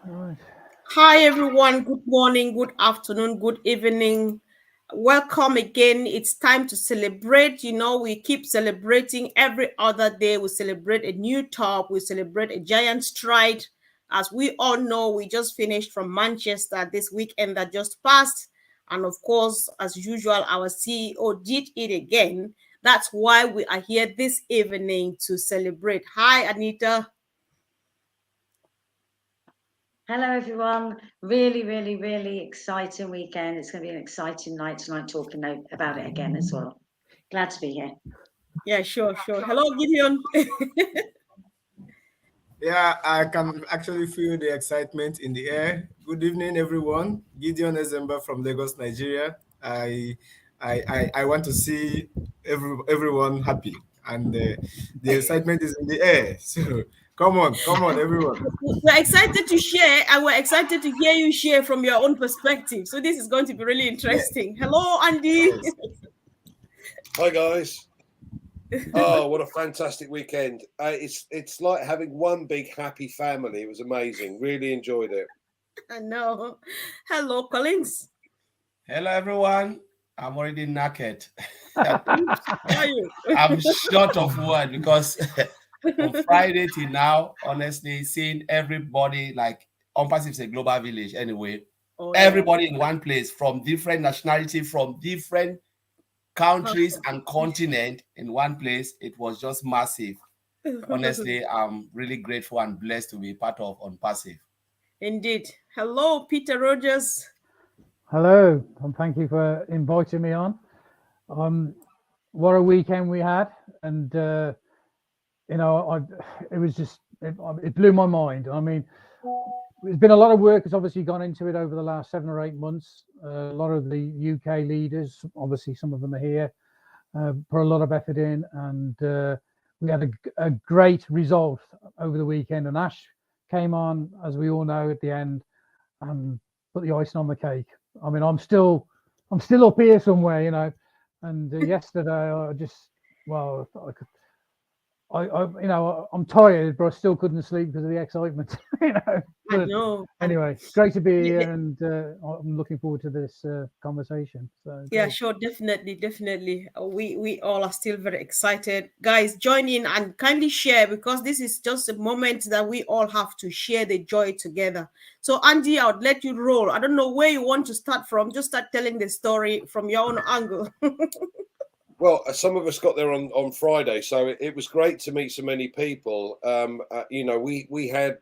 Right. Hi, everyone. Good morning, good afternoon, good evening. Welcome again. It's time to celebrate. We keep celebrating every other day. We celebrate a new top, we celebrate a giant stride. As we all know, we just finished from Manchester this weekend that just passed. And of course, as usual, our CEO did it again. That's why we are here this evening to celebrate. Hi, Anita. Hello, everyone. Really exciting weekend. It's going to be an exciting night tonight talking about it again as well. Glad to be here. Yeah, sure, sure. Hello, Gideon. Yeah, I can actually feel the excitement in the air. Good evening, everyone. Gideon Ezemba from Lagos, Nigeria. I want to see everyone happy, and the excitement is in the air. So come on, everyone. We're excited to share, and we're excited to hear you share from your own perspective. So this is going to be really Yeah, interesting. Hello, Andy. yes. Hi guys. Oh, what a fantastic weekend. It's like having one big happy family. It was amazing. Really enjoyed it. I know. Hello, Collins. Hello, everyone. I'm already knackered. Oops, how are you? I'm short of word because from Friday till now, honestly, seeing everybody like ONPASSIVE is a global village anyway. Oh yeah. Everybody in one place from different nationality, from different countries and continent in one place. It was just massive. Honestly, I'm really grateful and blessed to be part of ONPASSIVE. Indeed. Hello, Peter Rogers. Hello, and thank you for inviting me on. Um, what a weekend we had, and it was just it blew my mind. I mean, there's been a lot of work has obviously gone into it over the last 7 or 8 months. A lot of the UK leaders, obviously, some of them are here, put a lot of effort in, and we had a great result over the weekend. And Ash came on, as we all know, at the end and put the icing on the cake. I mean, I'm still up here somewhere, And yesterday, I just, well, I'm tired, but I still couldn't sleep because of the excitement, I But know. anyway, great to be Yeah, here, and I'm looking forward to this conversation. So yeah, great. sure, definitely, definitely. We all are still very excited. Guys, join in and kindly share because this is just a moment that we all have to share the joy together. So, Andy, I would let you roll. I don't know where you want to start from. Just start telling the story from your own angle. Well, some of us got there on Friday, so it was great to meet so many people. We had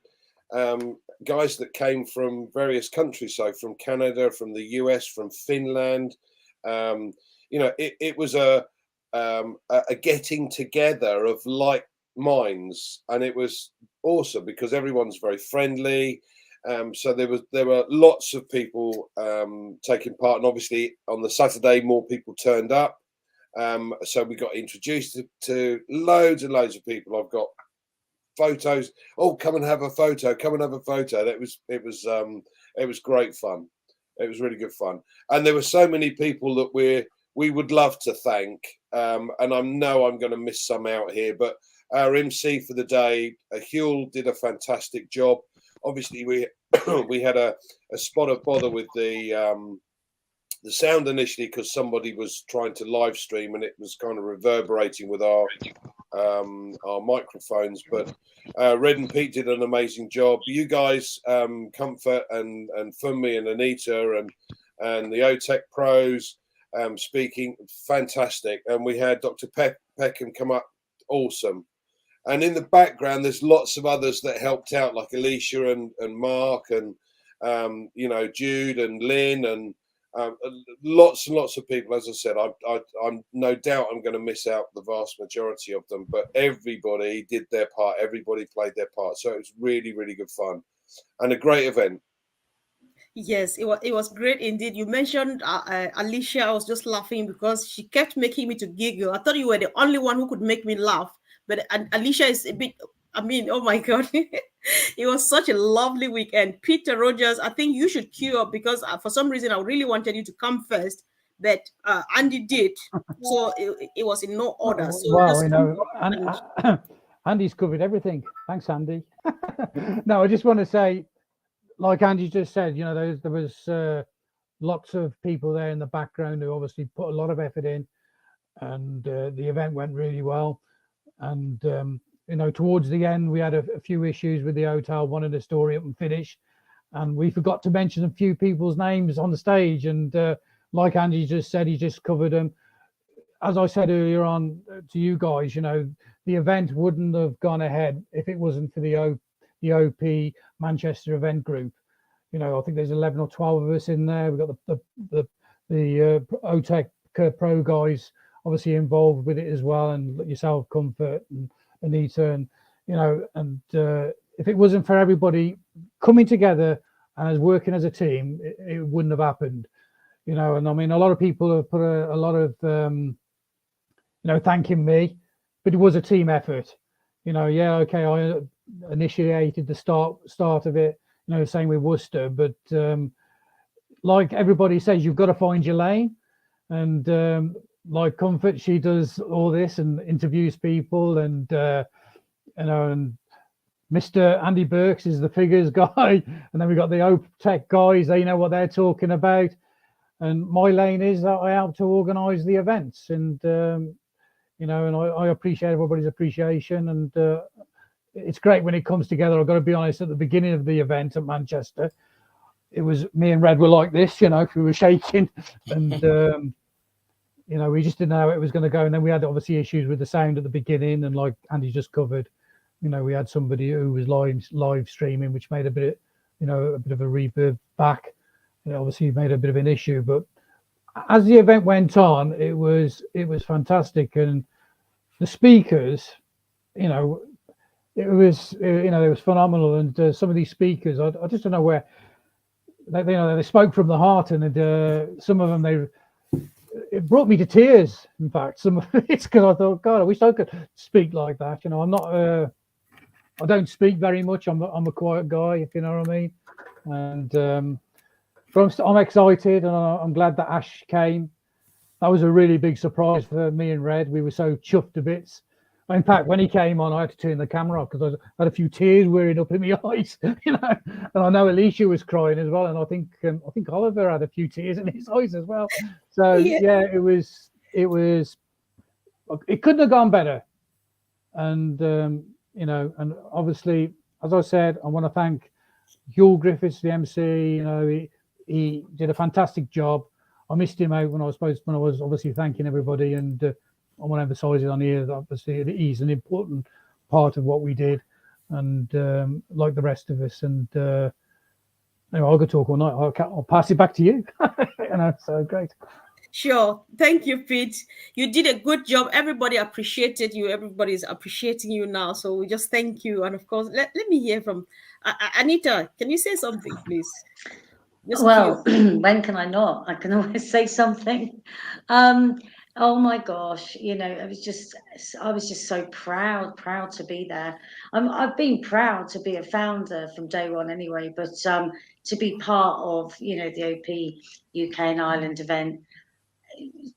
guys that came from various countries, so from Canada, from the US, from Finland. It was a getting together of like minds, and it was awesome because everyone's very friendly. So there were lots of people taking part, and obviously on the Saturday more people turned up. So we got introduced to loads and loads of people. I've got photos. Oh, come and have a photo. Come and have a photo. It was great fun. It was really good fun. And there were so many people that we would love to thank. And I know I'm going to miss some out here, but our MC for the day, Huel, did a fantastic job. Obviously, we we had a spot of bother with the sound initially because somebody was trying to live stream and it was kind of reverberating with our microphones. But Red and Pete did an amazing job. You guys, Comfort and Funmi and Anita and the OTech pros speaking, fantastic. And we had Dr. Peckham come up, awesome. And in the background, there's lots of others that helped out, like Alicia and Mark and Jude and Lynn and lots and lots of people. As I said, I'm no doubt I'm going to miss out the vast majority of them, but everybody did their part. Everybody played their part. So it was really, really good fun and a great event. Yes, it was great indeed. You mentioned Alicia. I was just laughing because she kept making me to giggle. I thought you were the only one who could make me laugh, but Alicia is a bit. I mean, oh my god, it was such a lovely weekend. Peter Rogers, I think you should queue up because for some reason I really wanted you to come first, but Andy did, so it was in no order. So Wow, just come up and Andy's covered everything. Thanks, Andy. No, I just want to say like Andy just said, you know, there was lots of people there in the background who obviously put a lot of effort in, and the event went really well. And you know, towards the end, we had a few issues with the hotel wanting the story up and finish, and we forgot to mention a few people's names on the stage. And like Andy just said, he just covered them. As I said earlier on to you guys, you know, the event wouldn't have gone ahead if it wasn't for the OP Manchester event group. You know, I think there's 11 or 12 of us in there. We've got the OTEC Pro guys obviously involved with it as well, and yourself, Comfort, and Anita, and you know, and if it wasn't for everybody coming together and as working as a team, it wouldn't have happened. You know, and I mean, a lot of people have put a lot of you know, thanking me, but it was a team effort. You know, yeah, okay, I initiated the start of it, you know, same with Worcester, but like everybody says, you've got to find your lane. And like Comfort, she does all this and interviews people, and you know, and Mr. Andy Burks is the figures guy, and then we got the OPTEC guys, they know what they're talking about. And my lane is that I help to organise the events, and you know, and I appreciate everybody's appreciation, and it's great when it comes together. I've got to be honest, at the beginning of the event at Manchester, it was me and Red were like this, you know, we were shaking, and you know, we just didn't know how it was going to go. And then we had obviously issues with the sound at the beginning, and like Andy just covered, you know, we had somebody who was live streaming, which made a bit, you know, a bit of a reverb back. It obviously made a bit of an issue, but as the event went on, it was fantastic, and the speakers, you know, it was phenomenal. And some of these speakers, I just don't know where they spoke from the heart, and some of them it brought me to tears. In fact, some of it's because I thought, God, I wish I could speak like that. You know, I'm not I don't speak very much. I'm a quiet guy, if you know what I mean. And but I'm excited, and I'm glad that Ash came. That was a really big surprise for me and Red. We were so chuffed to bits. In fact, when he came on, I had to turn the camera off because I had a few tears whirring up in my eyes, you know. And I know Alicia was crying as well, and I think Oliver had a few tears in his eyes as well. So yeah, it couldn't have gone better. And you know, and obviously, as I said, I want to thank Hugh Griffiths, the MC. You know, he did a fantastic job. I missed him out when I was obviously thanking everybody, and I want to emphasize it on here that obviously he's an important part of what we did, and like the rest of us. And anyway, I'll go talk all night. I'll pass it back to you. You know, so great. Sure. Thank you, Pete. You did a good job. Everybody appreciated you. Everybody's appreciating you now. So we just thank you. And of course, let me hear from Anita. Can you say something, please? Well, when can I not? I can always say something. Oh my gosh, you know, I was just so proud to be there. I've been proud to be a founder from day one anyway, but to be part of, you know, the OP UK and Ireland event,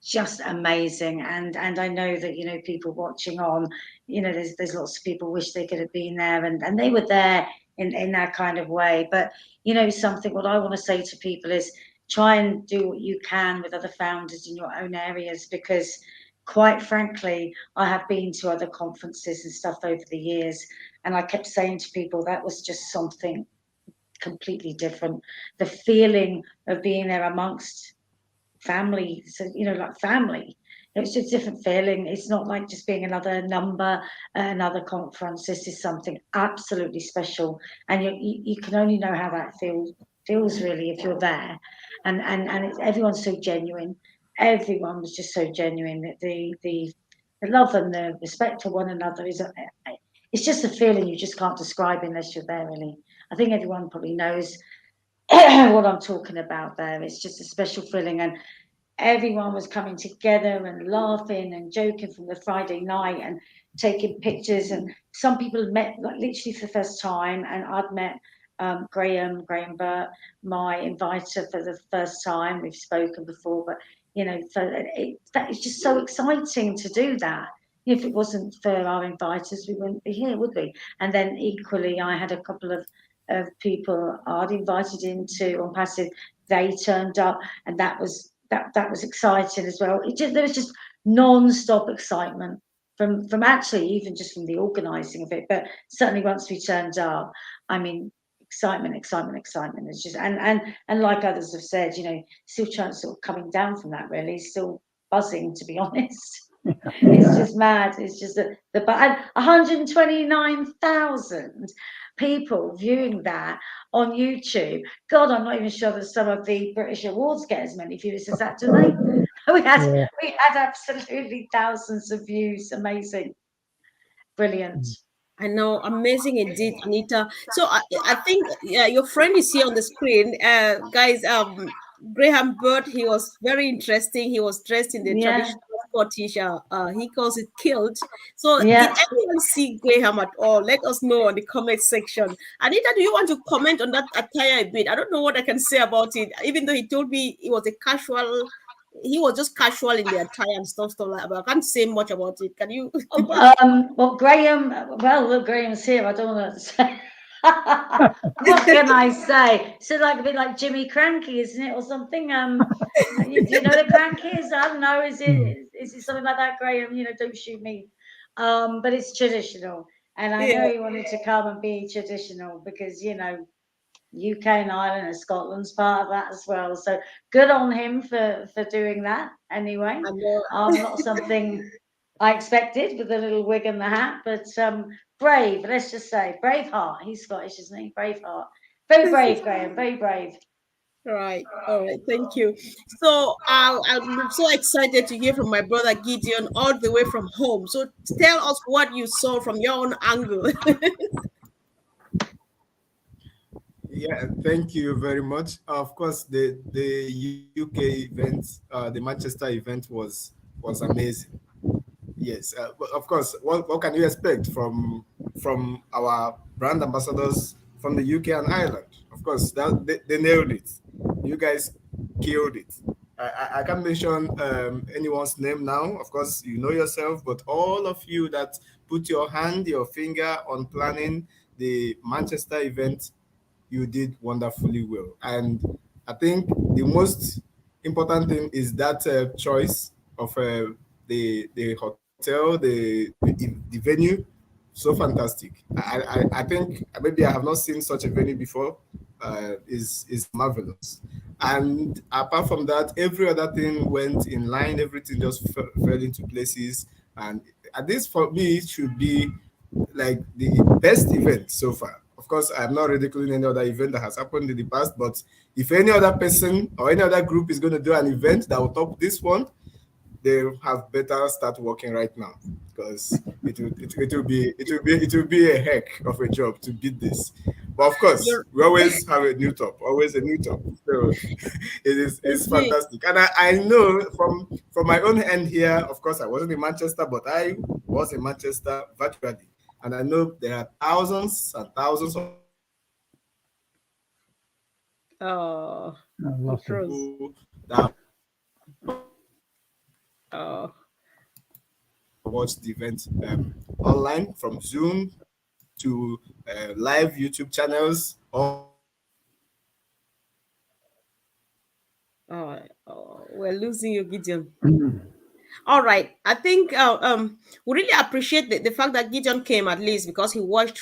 just amazing. And I know that, you know, people watching on, you know, there's lots of people wish they could have been there, and they were there in that kind of way. But you know, what I want to say to people is try and do what you can with other founders in your own areas, because quite frankly, I have been to other conferences and stuff over the years, and I kept saying to people that was just something completely different. The feeling of being there amongst family, so you know, like family, it's just a different feeling. It's not like just being another number at another conference. This is something absolutely special, and you can only know how that feels really if you're there. And everyone's so genuine. Everyone was just so genuine. The love and the respect for one another it's just a feeling you just can't describe unless you're there, really. I think everyone probably knows what I'm talking about there. It's just a special feeling, and everyone was coming together and laughing and joking from the Friday night and taking pictures. And some people had met like literally for the first time, and I'd met Graham Burt, my inviter, for the first time. We've spoken before, but you know, it's just so exciting to do that. If it wasn't for our inviters, we wouldn't be here, would we? And then equally, I had a couple of people I'd invited into ONPASSIVE. They turned up, and that was exciting as well. There was just non-stop excitement from actually even just from the organising of it, but certainly once we turned up, I mean, excitement. It's just and like others have said, still trying sort of coming down from that. Really, still buzzing, to be honest. It's just mad. It's just the 129,000 people viewing that on YouTube. God, I'm not even sure that some of the British awards get as many views as that, do they? We had absolutely thousands of views. Amazing, brilliant. I know, amazing indeed, Anita. So I think your friend is here on the screen, guys. Graham Bird, he was very interesting. He was dressed in the traditional Scottish. He calls it kilt. So did anyone see Graham at all? Let us know in the comment section. Anita, do you want to comment on that attire a bit? I don't know what I can say about it. Even though he told me it was a casual. He was just casual in the attire and stuff like that, but I can't say much about it. Can you? Well, Graham. Well, look, Graham's here. I don't want to say. What can I say? So like a bit like Jimmy Cranky, isn't it, or something? Do you know the Crankies? I don't know. Is it something like that, Graham? Don't shoot me. But it's traditional, and I know he wanted to come and be traditional because UK and Ireland and Scotland's part of that as well. So good on him for doing that. Anyway, not something I expected with the little wig and the hat, but brave. Let's just say brave heart. He's Scottish, isn't he? Brave heart. Very brave, Graham. Very brave. Right. All right. Thank you. So I'm so excited to hear from my brother Gideon all the way from home. So tell us what you saw from your own angle. Yeah, thank you very much. Of course, the UK event, the Manchester event was amazing. Yes, but of course, what can you expect from our brand ambassadors from the UK and Ireland? Of course, they nailed it. You guys killed it. I can't mention anyone's name now. Of course, you know yourself, but all of you that put your finger on planning the Manchester event, you did wonderfully well. And I think the most important thing is that choice of the hotel, the venue. So fantastic. I think maybe I have not seen such a venue before. Is marvelous. And apart from that, every other thing went in line. Everything just fell into places. And this for me should be like the best event so far. Of course, I'm not ridiculing any other event that has happened in the past, but if any other person or any other group is going to do an event that will top this one, they have better start working right now, because it will be a heck of a job to beat this. But of course, we always have a new top, always a new top. So it's fantastic. And I know from my own end here, of course, I wasn't in Manchester, but I was in Manchester virtually. And I know there are thousands and thousands of people that watch the event online, from Zoom to live YouTube channels. We're losing you, Gideon. All right. I think we really appreciate the fact that Gideon came, at least because he watched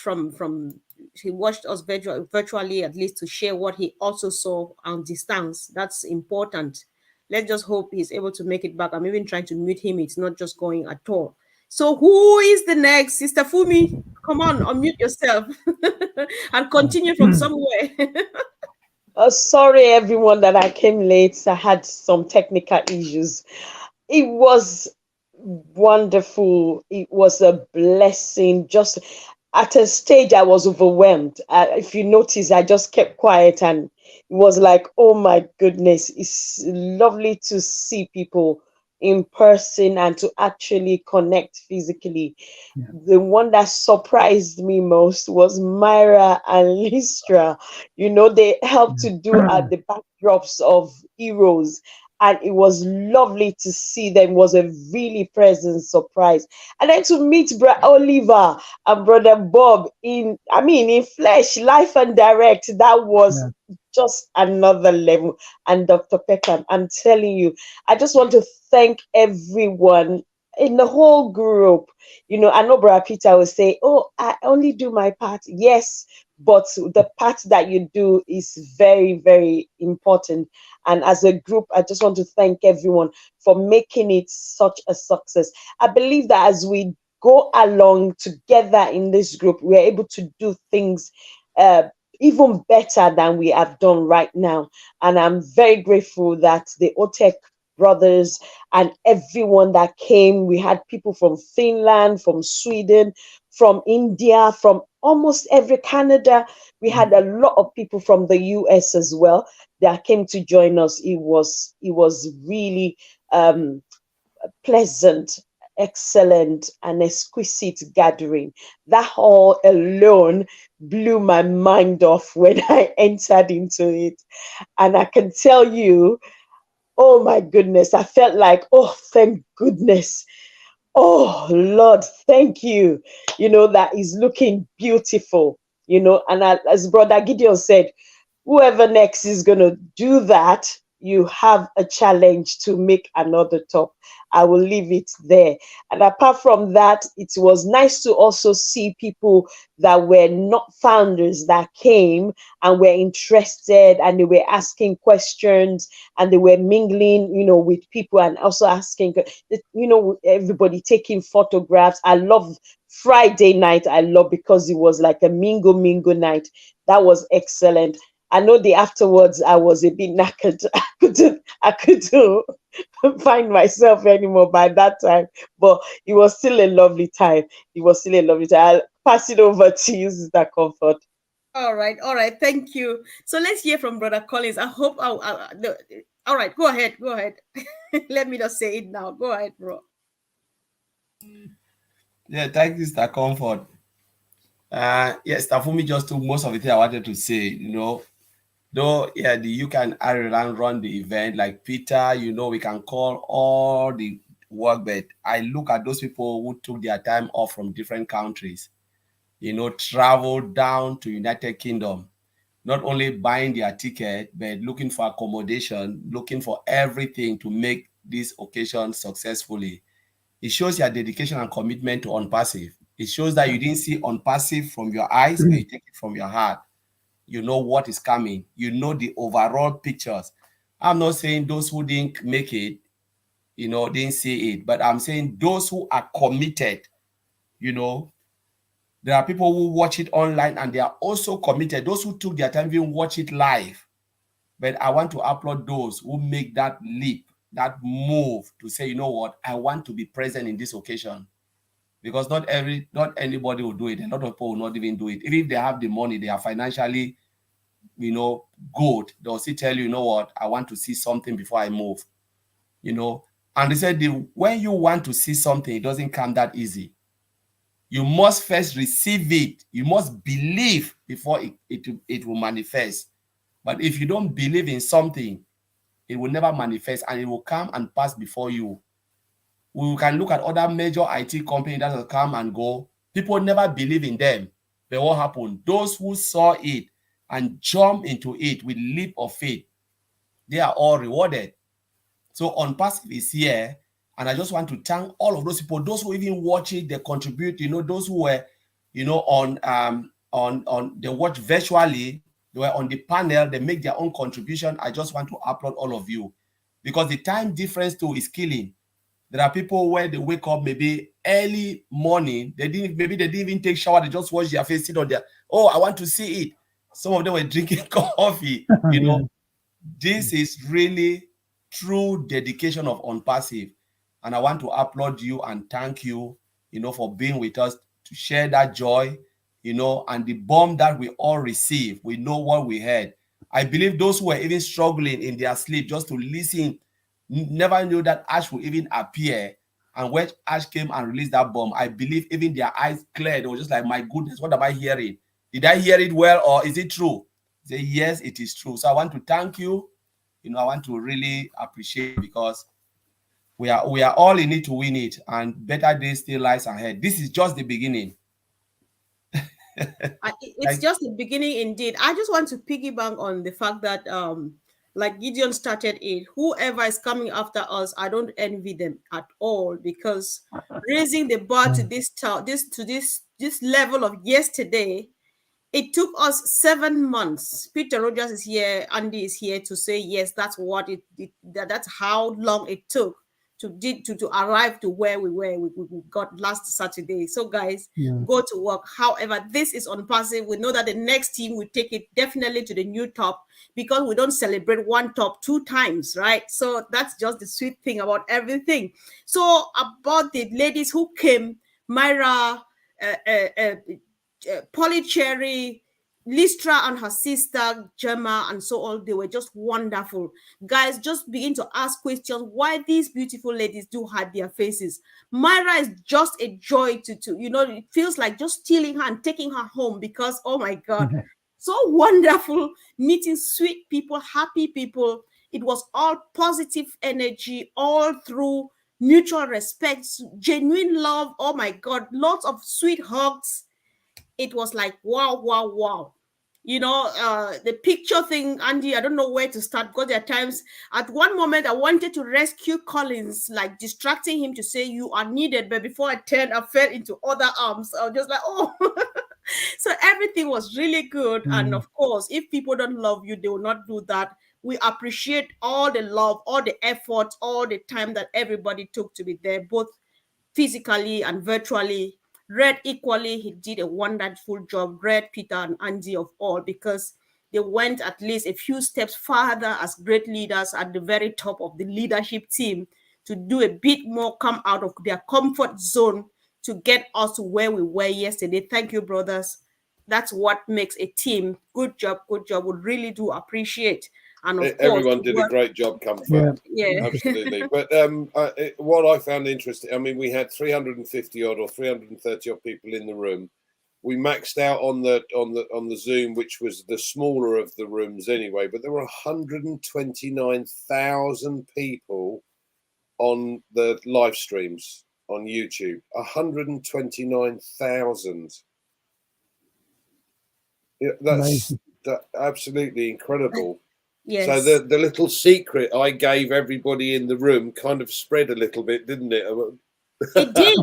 he watched us virtually, at least to share what he also saw on distance. That's important. Let's just hope he's able to make it back. I'm even trying to mute him. It's not just going at all. So who is the next? Sister Fumi, come on, unmute yourself and continue from somewhere. Sorry, everyone, that I came late. I had some technical issues. It was wonderful. It was a blessing. Just at a stage, I was overwhelmed. If you notice, I just kept quiet, and it was like, oh my goodness, it's lovely to see people in person and to actually connect physically. Yeah. The one that surprised me most was Myra and Listra. They helped to do the backdrops of heroes. and it was lovely to see them. It was a really pleasant surprise. And then to meet Brother Oliver and Brother Bob in flesh, life and direct, that was just another level. And Dr. Peckham, I'm telling you, I just want to thank everyone in the whole group. I know Brother Peter will say, oh, I only do my part. Yes, but the part that you do is very, very important. And as a group, I just want to thank everyone for making it such a success. I believe that as we go along together in this group, we are able to do things even better than we have done right now. And I'm very grateful that the OTEC brothers and everyone that came. We had people from Finland, from Sweden, from India, from almost every Canada. We had a lot of people from the US as well that came to join us. It was really pleasant, excellent, and exquisite gathering. That hall alone blew my mind off when I entered into it. And I can tell you, oh my goodness, I felt like, oh, thank goodness. Oh, Lord, thank you. That is looking beautiful, and as Brother Gideon said, whoever next is going to do that, you have a challenge to make another top. I will leave it there. And apart from that, it was nice to also see people that were not founders that came and were interested, and they were asking questions, and they were mingling, with people, and also asking, everybody taking photographs. I love Friday night. I love because it was like a mingle night. That was excellent. I know the afterwards I was a bit knackered. I couldn't find myself anymore by that time, but it was still a lovely time. I'll pass it over to you, Sister Comfort. All right. Thank you. So let's hear from Brother Collins. I hope. All right. Go ahead. Let me just say it now. Go ahead, bro. Yeah, thank you, Mr. Comfort. Yes, Tafumi just took most of the thing I wanted to say. Though, yeah, the UK and Ireland run the event, like Peter, we can call all the work, but I look at those people who took their time off from different countries, traveled down to United Kingdom, not only buying their ticket, but looking for accommodation, looking for everything to make this occasion successfully. It shows your dedication and commitment to ONPASSIVE. It shows that you didn't see ONPASSIVE from your eyes, but you take it from your heart. You know what is coming. You know the overall pictures. I'm not saying those who didn't make it, didn't see it, but I'm saying those who are committed, there are people who watch it online and they are also committed. Those who took their time even watch it live. But I want to applaud those who make that leap, that move to say, you know what, I want to be present in this occasion. Because not anybody will do it. A lot of people will not even do it. Even if they have the money, they are financially, good. They'll still tell you, you know what, I want to see something before I move. And they said, when you want to see something, it doesn't come that easy. You must first receive it. You must believe before it will manifest. But if you don't believe in something, it will never manifest, and it will come and pass before you. We can look at other major IT companies that will come and go. People never believe in them. But what happened? Those who saw it and jump into it with leap of faith, they are all rewarded. So ONPASSIVE is here, and I just want to thank all of those people, those who even watch it, they contribute, those who were, on they watch virtually, they were on the panel, they make their own contribution. I just want to applaud all of you, because the time difference too is killing. There are people where they wake up maybe early morning, they didn't even take shower, they just wash their face, sit on their, oh, I want to see it. Some of them were drinking coffee, This is really true dedication of ONPASSIVE. And I want to applaud you and thank you, for being with us to share that joy, and the bomb that we all receive. We know what we heard. I believe those who were even struggling in their sleep just to listen never knew that Ash would even appear. And when Ash came and released that bomb, I believe even their eyes cleared. They were just like, my goodness, what am I hearing? Did I hear it well, or is it true? Say, yes, it is true. So I want to thank you, you know, I want to really appreciate, because we are all in it to win it, and better days still lies ahead. This is just the beginning. It's just the beginning indeed. I just want to piggyback on the fact that like Gideon started it, whoever is coming after us, I don't envy them at all, because raising the bar to this level of yesterday, it took us 7 months. Peter Rogers is here, Andy is here to say yes, that's what that's how long it took to arrive to where we were. We got last Saturday. So guys, go to work. However, this is ONPASSIVE. We know that the next team will take it definitely to the new top, because we don't celebrate one top 2 times, right? So that's just the sweet thing about everything. So about the ladies who came, Myra, Polycherry, Listra and her sister Gemma, and so on, they were just wonderful. Guys, just begin to ask questions why these beautiful ladies do hide their faces. Myra is just a joy to you know, it feels like just stealing her and taking her home, because oh my God, so wonderful meeting sweet people, happy people. It was all positive energy, all through mutual respect, genuine love. Oh my God, lots of sweet hugs. It was like, wow, wow, wow. You know, the picture thing, Andy, I don't know where to start, because there are times, at one moment, I wanted to rescue Collins, like distracting him to say, you are needed. But before I turned, I fell into other arms. I was just like, oh. So everything was really good. And of course, if people don't love you, they will not do that. We appreciate all the love, all the effort, all the time that everybody took to be there, both physically and virtually. Red equally, he did a wonderful job. Red, Peter, and Andy of all, because they went at least a few steps farther as great leaders at the very top of the leadership team to do a bit more, come out of their comfort zone to get us to where we were yesterday. Thank you, brothers. That's what makes a team. Good job, good job. We really do appreciate. And of everyone course, did a great job, Comfort. Yeah. Absolutely. But what I found interesting, I mean, we had 350 odd or 330 odd people in the room. We maxed out on the Zoom, which was the smaller of the rooms anyway. But there were 129,000 people on the live streams on YouTube. 129,000. Yeah, that's absolutely incredible. Yes. So the little secret I gave everybody in the room kind of spread a little bit, didn't it? It did,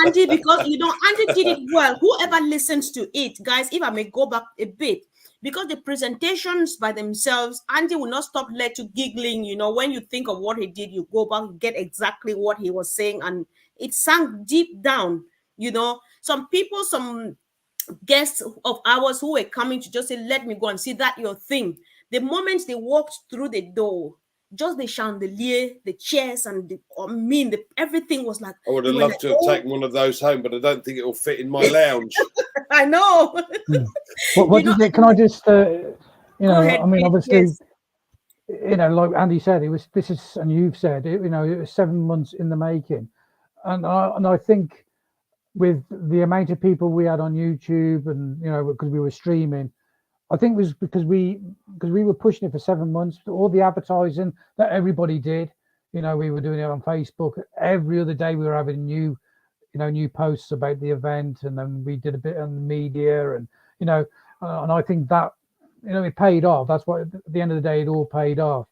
Andy, because you know, Andy did it well. Whoever listens to it, guys, if I may go back a bit, because the presentations by themselves, Andy will not stop let you giggling. You know, when you think of what he did, you go back, get exactly what he was saying, and it sank deep down. You know, some people, some guests of ours who were coming to just say, let me go and see that your thing. The moment they walked through the door, just the chandelier, the chairs, and everything was like. I would have loved to have taken one of those home, but I don't think it will fit in my lounge. I know. What did you, can I just, you know, ahead, I mean, please, obviously, yes. You know, like Andy said, and you've said, you know, it was 7 months in the making. And I think with the amount of people we had on YouTube and, you know, because we were streaming, I think it was because we were pushing it for 7 months. All the advertising that everybody did, you know, we were doing it on Facebook. Every other day we were having new posts about the event, and then we did a bit on the media, and you know, and I think that, you know, it paid off. That's what, at the end of the day, it all paid off.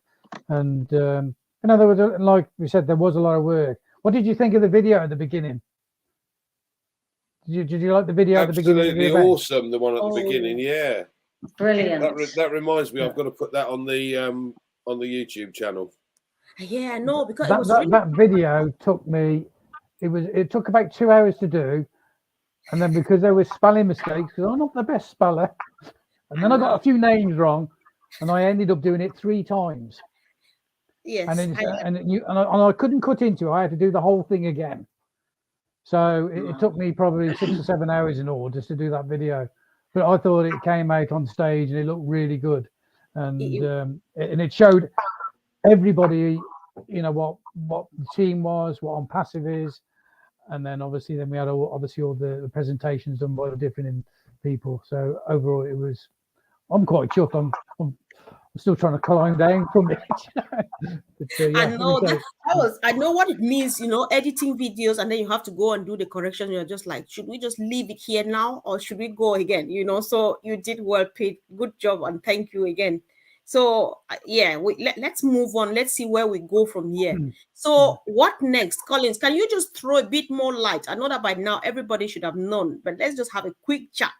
And you know, there was like we said, there was a lot of work. What did you think of the video at the beginning? Did you like the video at the beginning? Absolutely awesome. The one at the beginning, yeah. Brilliant. That reminds me, I've got to put that on the YouTube channel. Yeah, no, because that video took me. It took about 2 hours to do, and then because there were spelling mistakes, because I'm not the best speller, and then I got a few names wrong, and I ended up doing it 3 times. Yes, and I couldn't cut into it. I had to do the whole thing again. So it took me probably 6 or 7 hours in all just to do that video. But I thought it came out on stage and it looked really good, and it showed everybody, you know, what the team was, what ONPASSIVE is, and then obviously we had all the presentations done by the different people. So overall, I'm quite chuffed. still trying to climb down from it. But, yeah, I know I know what it means, you know, editing videos and then you have to go and do the correction. You're just like, should we just leave it here now or should we go again? You know, so you did well, Pete. Good job and thank you again. So yeah, let's move on. Let's see where we go from here. So what next? Collins, can you just throw a bit more light? I know that by now everybody should have known, but let's just have a quick chat.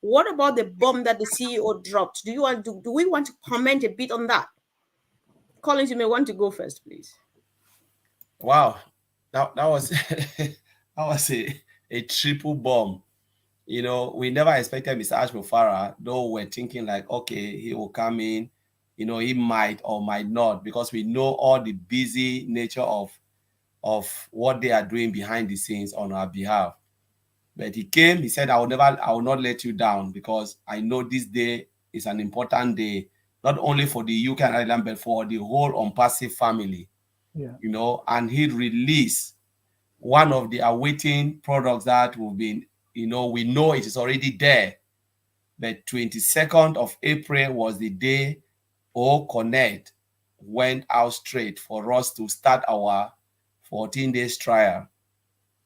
What about the bomb that the CEO dropped? Do we want to comment a bit on that? Collins, you may want to go first, please. Wow, that was that was a triple bomb. You know, we never expected Mr. Ashmo Farah, though we're thinking like, okay, he will come in. You know, he might or might not, because we know all the busy nature of what they are doing behind the scenes on our behalf. But he came, he said, I will not let you down, because I know this day is an important day, not only for the UK and Ireland, but for the whole ONPASSIVE family. Yeah. You know, and he released one of the awaiting products that will be, you know, we know it is already there. But 22nd of April was the day O Connect went out straight for us to start our 14 days trial.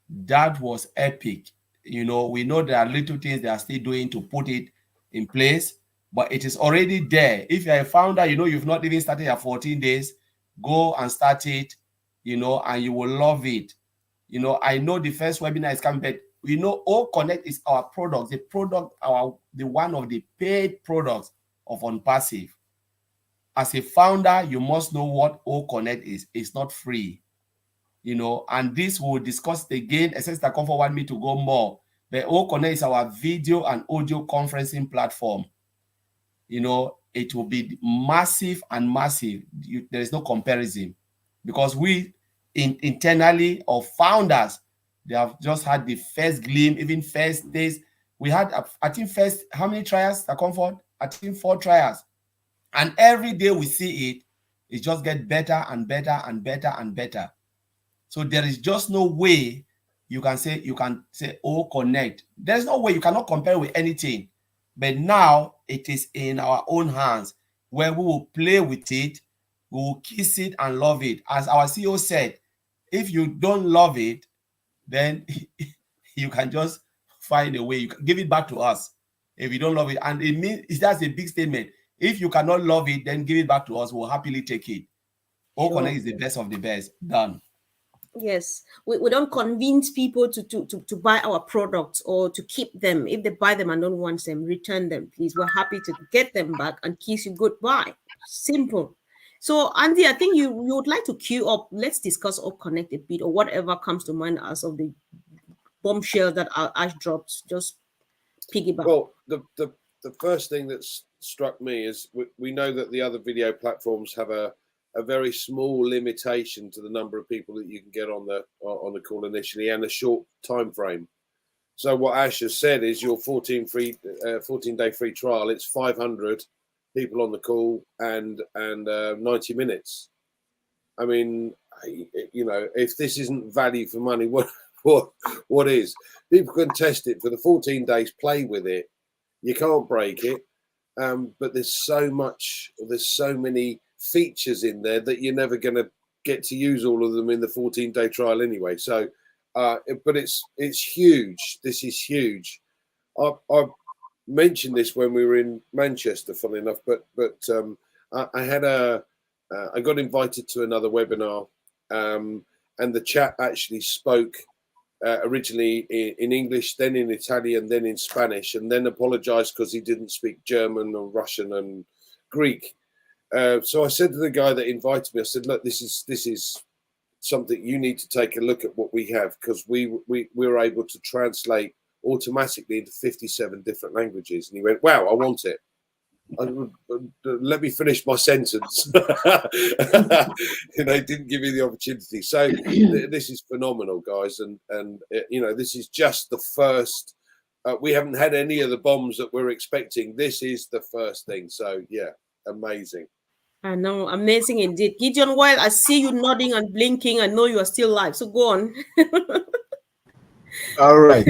That was epic. You know, we know there are little things they are still doing to put it in place, but it is already there. If you're a founder, you know, you've not even started your 14 days, go and start it, you know, and you will love it. You know, I know the first webinar is coming, but we know O Connect is our product, the one of the paid products of ONPASSIVE. As a founder, you must know what O Connect is. It's not free, you know, and this we'll discuss it again. Sister Comfort want me to go more. But O Connect is our video and audio conferencing platform. You know, it will be massive and massive. There is no comparison, because we internally, or founders, they have just had the first glimpse, even first days. We had, I think, first, how many trials, Sister Comfort? I think 4 trials. And every day we see it just gets better and better and better and better. So there is just no way you can say O Connect. There's no way, you cannot compare with anything. But now it is in our own hands, where we will play with it, we will kiss it and love it. As our CEO said, if you don't love it, then you can just find a way. You can give it back to us if you don't love it. And it means that's a big statement. If you cannot love it, then give it back to us. We'll happily take it. O Connect is the best of the best. Done. Yes, we don't convince people to buy our products or to keep them. If they buy them and don't want them, return them, please. We're happy to get them back and kiss you goodbye. Simple. So, Andy, I think you would like to queue up. Let's discuss O Connect a bit, or whatever comes to mind as of the bombshell that Ash dropped. Just piggyback. Well, the first thing that's struck me is we know that the other video platforms have a very small limitation to the number of people that you can get on the call initially, and a short time frame. So what Ash has said is your 14-day free trial. It's 500 people on the call and 90 minutes. I mean, you know, if this isn't value for money, what is? People can test it for the 14 days, play with it. You can't break it, but there's so many features in there that you're never going to get to use all of them in the 14-day trial anyway. So, but it's huge. This is huge. I mentioned this when we were in Manchester, funnily enough, but I got invited to another webinar, and the chap actually spoke originally in English, then in Italian, then in Spanish, and then apologized because he didn't speak German or Russian and Greek. So I said to the guy that invited me, I said, look, this is something you need to take a look at what we have, because we were able to translate automatically into 57 different languages. And he went, wow, I want it. Let me finish my sentence. You know, didn't give me the opportunity. So this is phenomenal, guys. And you know, this is just the first. We haven't had any of the bombs that we're expecting. This is the first thing. So yeah, amazing. I know, amazing indeed. Gideon, while I see you nodding and blinking, I know you are still live. So go on. All right.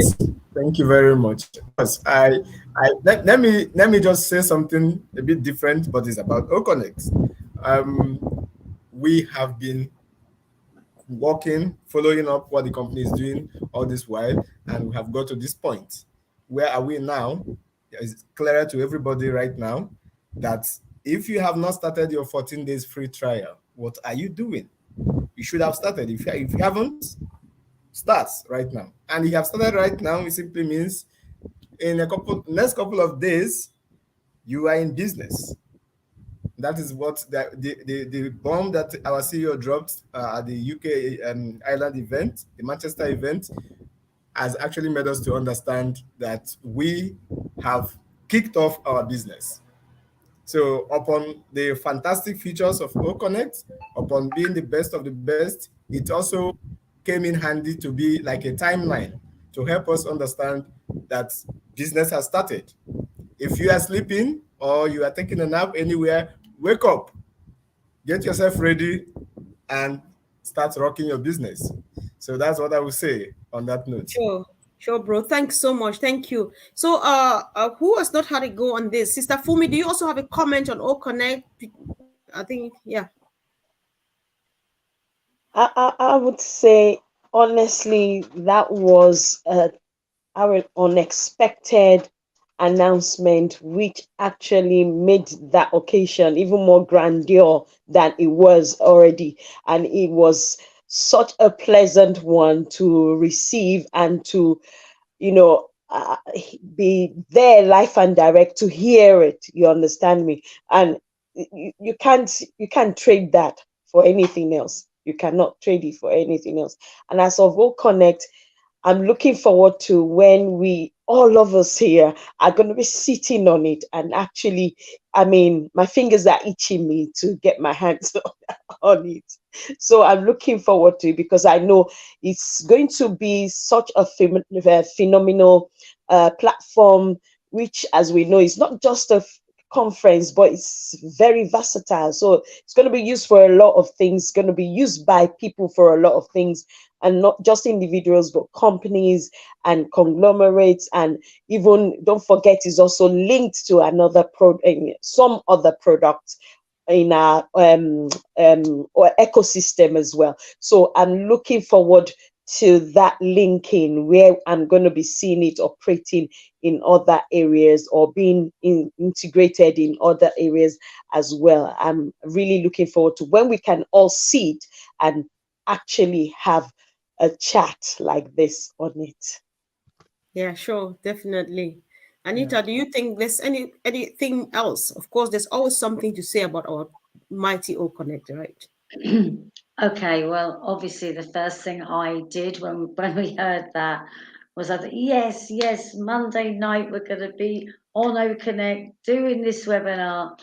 Thank you very much. Yes, let me just say something a bit different, but it's about OConnect. We have been working, following up what the company is doing all this while, and we have got to this point. Where are we now? It's clear to everybody right now that if you have not started your 14 days free trial, what are you doing? You should have started. If you haven't, start right now. And if you have started right now, it simply means in next couple of days, you are in business. That is what the bomb that our CEO dropped at the UK Ireland event, the Manchester event, has actually made us to understand that we have kicked off our business. So upon the fantastic features of OConnect, upon being the best of the best, it also came in handy to be like a timeline to help us understand that business has started. If you are sleeping or you are taking a nap anywhere, wake up, get yourself ready, and start rocking your business. So that's what I would say on that note. Sure, bro. Thanks so much. Thank you. So, who has not had a go on this? Sister Fumi, do you also have a comment on OConnect? I think, yeah. I would say honestly that was our unexpected announcement, which actually made that occasion even more grandeur than it was already, and it was such a pleasant one to receive and to, you know, be there live and direct to hear it. You understand me? And you can't trade that for anything else. You cannot trade it for anything else. And as of All Connect, I'm looking forward to when we, all of us here, are going to be sitting on it. And actually, I mean, my fingers are itching me to get my hands on it. So I'm looking forward to it because I know it's going to be such a phenomenal platform, which, as we know, is not just a conference, but it's very versatile. So it's going to be used for a lot of things, going to be used by people for a lot of things, and not just individuals, but companies and conglomerates. And even, don't forget, is also linked to another some other products in our or ecosystem as well. So I'm looking forward to that linking where I'm going to be seeing it operating in other areas or being integrated in other areas as well. I'm really looking forward to when we can all sit and actually have a chat like this on it. Yeah, sure, definitely. Anita, do you think there's anything else? Of course, there's always something to say about our mighty OConnect, right? Okay, well, obviously the first thing I did when we heard that was I thought, yes, Monday night we're going to be on OConnect doing this webinar.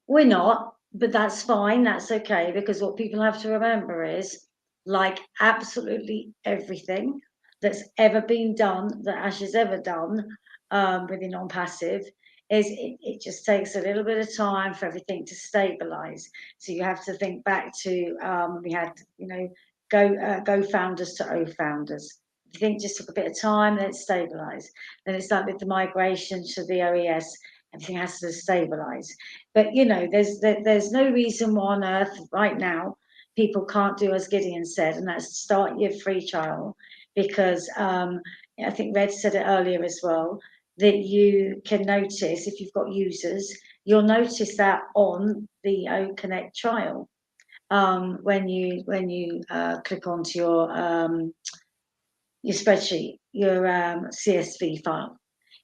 We're not, but that's fine. That's okay, because what people have to remember is, like absolutely everything that's ever been done, that Ash has ever done within ONPASSIVE, is it just takes a little bit of time for everything to stabilize. So you have to think back to we had, go founders to O founders. I think just took a bit of time, then it stabilized. Then it's like with the migration to the OES, everything has to stabilize. But there's no reason why on earth right now people can't do as Gideon said, and that's start your free trial, because I think Red said it earlier as well, that you can notice if you've got users, you'll notice that on the OConnect trial when you click onto your spreadsheet, your CSV file.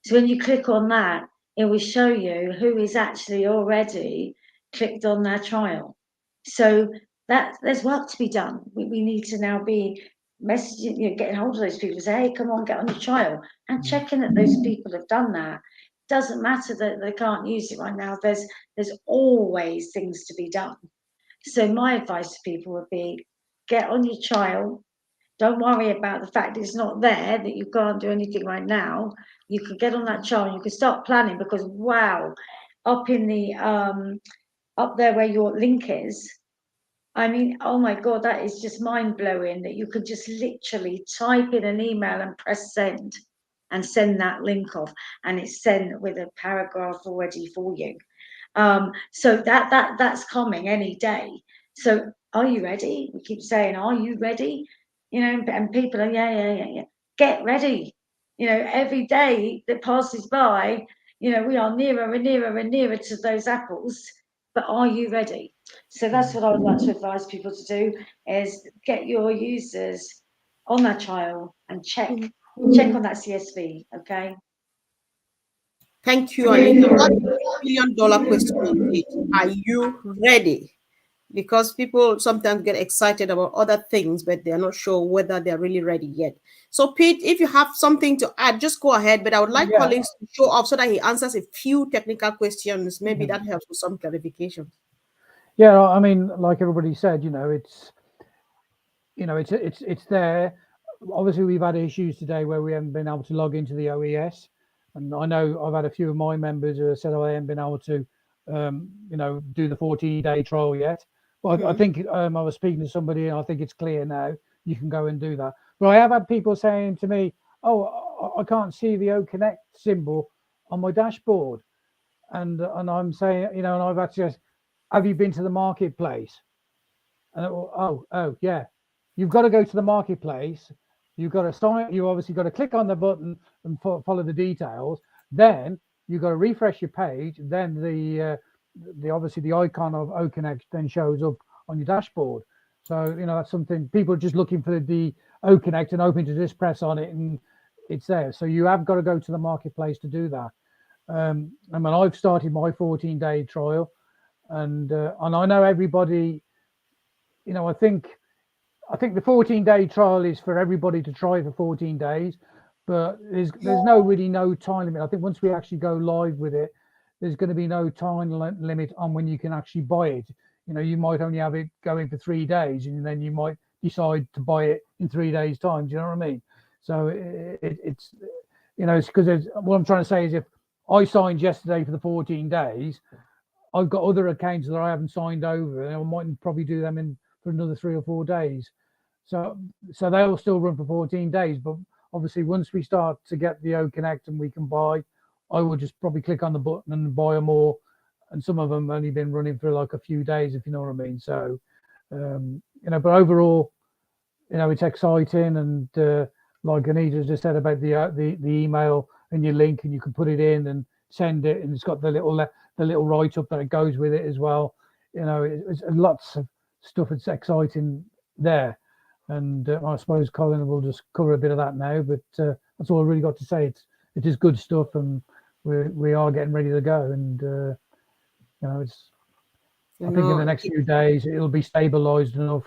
So when you click on that, it will show you who is actually already clicked on their trial. So that there's work to be done. We need to now be messaging, getting hold of those people, say, hey, come on, get on your trial, and checking that those people have done that. Doesn't matter that they can't use it right now. There's always things to be done. So my advice to people would be, get on your trial. Don't worry about the fact it's not there, that you can't do anything right now. You could get on that trial and you could start planning, because wow, up in the up there where your link is, I mean, oh my God, that is just mind blowing that you could just literally type in an email and press send. and send that link off, and it's sent with a paragraph already for you. So that's coming any day. So are you ready? We keep saying, are you ready? You know, and people are, yeah. Get ready. You know, every day that passes by, you know, we are nearer and nearer and nearer to those apples. But are you ready? So that's what I would like to advise people to do, is get your users on that trial and check on that CSV, okay? Thank you, Anita. That's a $1 million question indeed. Are you ready? Because people sometimes get excited about other things, but they're not sure whether they're really ready yet. So, Pete, if you have something to add, just go ahead. But I would like Collins to show up so that he answers a few technical questions. Maybe that helps with some clarification. Yeah, I mean, like everybody said, it's there. Obviously, we've had issues today where we haven't been able to log into the OES, and I know I've had a few of my members who have said, "Oh, I haven't been able to, do the 14-day trial yet." But I think I was speaking to somebody, and I think it's clear now. You can go and do that. But I have had people saying to me, "Oh, I can't see the O Connect symbol on my dashboard," and I'm saying, and I've actually asked, "Have you been to the marketplace?" And oh yeah, you've got to go to the marketplace. You've got to sign. You obviously got to click on the button and follow the details. Then you've got to refresh your page. Then the obviously the icon of OConnect then shows up on your dashboard. So that's something people are just looking for the OConnect and hoping to just press on it and it's there. So you have got to go to the marketplace to do that. And when I've started my 14-day trial, and I know everybody. I think the 14-day trial is for everybody to try for 14 days, but there's no time limit. I think once we actually go live with it, there's going to be no time limit on when you can actually buy it. You might only have it going for 3 days, and then you might decide to buy it in 3 days' time. Do you know what I mean? So it's because what I'm trying to say is, if I signed yesterday for the 14 days, I've got other accounts that I haven't signed over, and I might probably do them for another 3 or 4 days. So they'll still run for 14 days. But obviously, once we start to get the O Connect and we can buy, I will just probably click on the button and buy them all. And some of them only been running for like a few days, if you know what I mean. So, but overall, it's exciting. And like Anita just said about the email and your link, and you can put it in and send it, and it's got the little write up that it goes with it as well. It's lots of stuff that's exciting there. And I suppose Colin will just cover a bit of that now, but that's all I really got to say. It is good stuff, and we are getting ready to go. And I think in the next few days it'll be stabilized enough,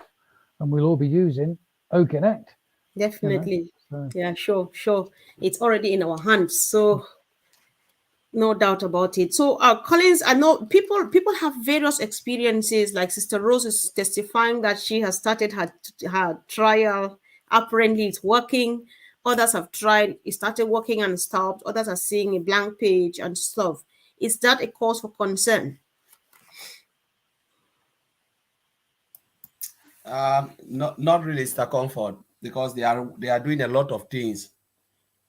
and we'll all be using O Connect. Definitely. So. Yeah, sure. It's already in our hands. So no doubt about it. So, Collins, I know people have various experiences. Like Sister Rose is testifying that she has started her trial. Apparently, it's working. Others have tried. It started working and stopped. Others are seeing a blank page and stuff. Is that a cause for concern? Not really, Mr. Comfort, because they are doing a lot of things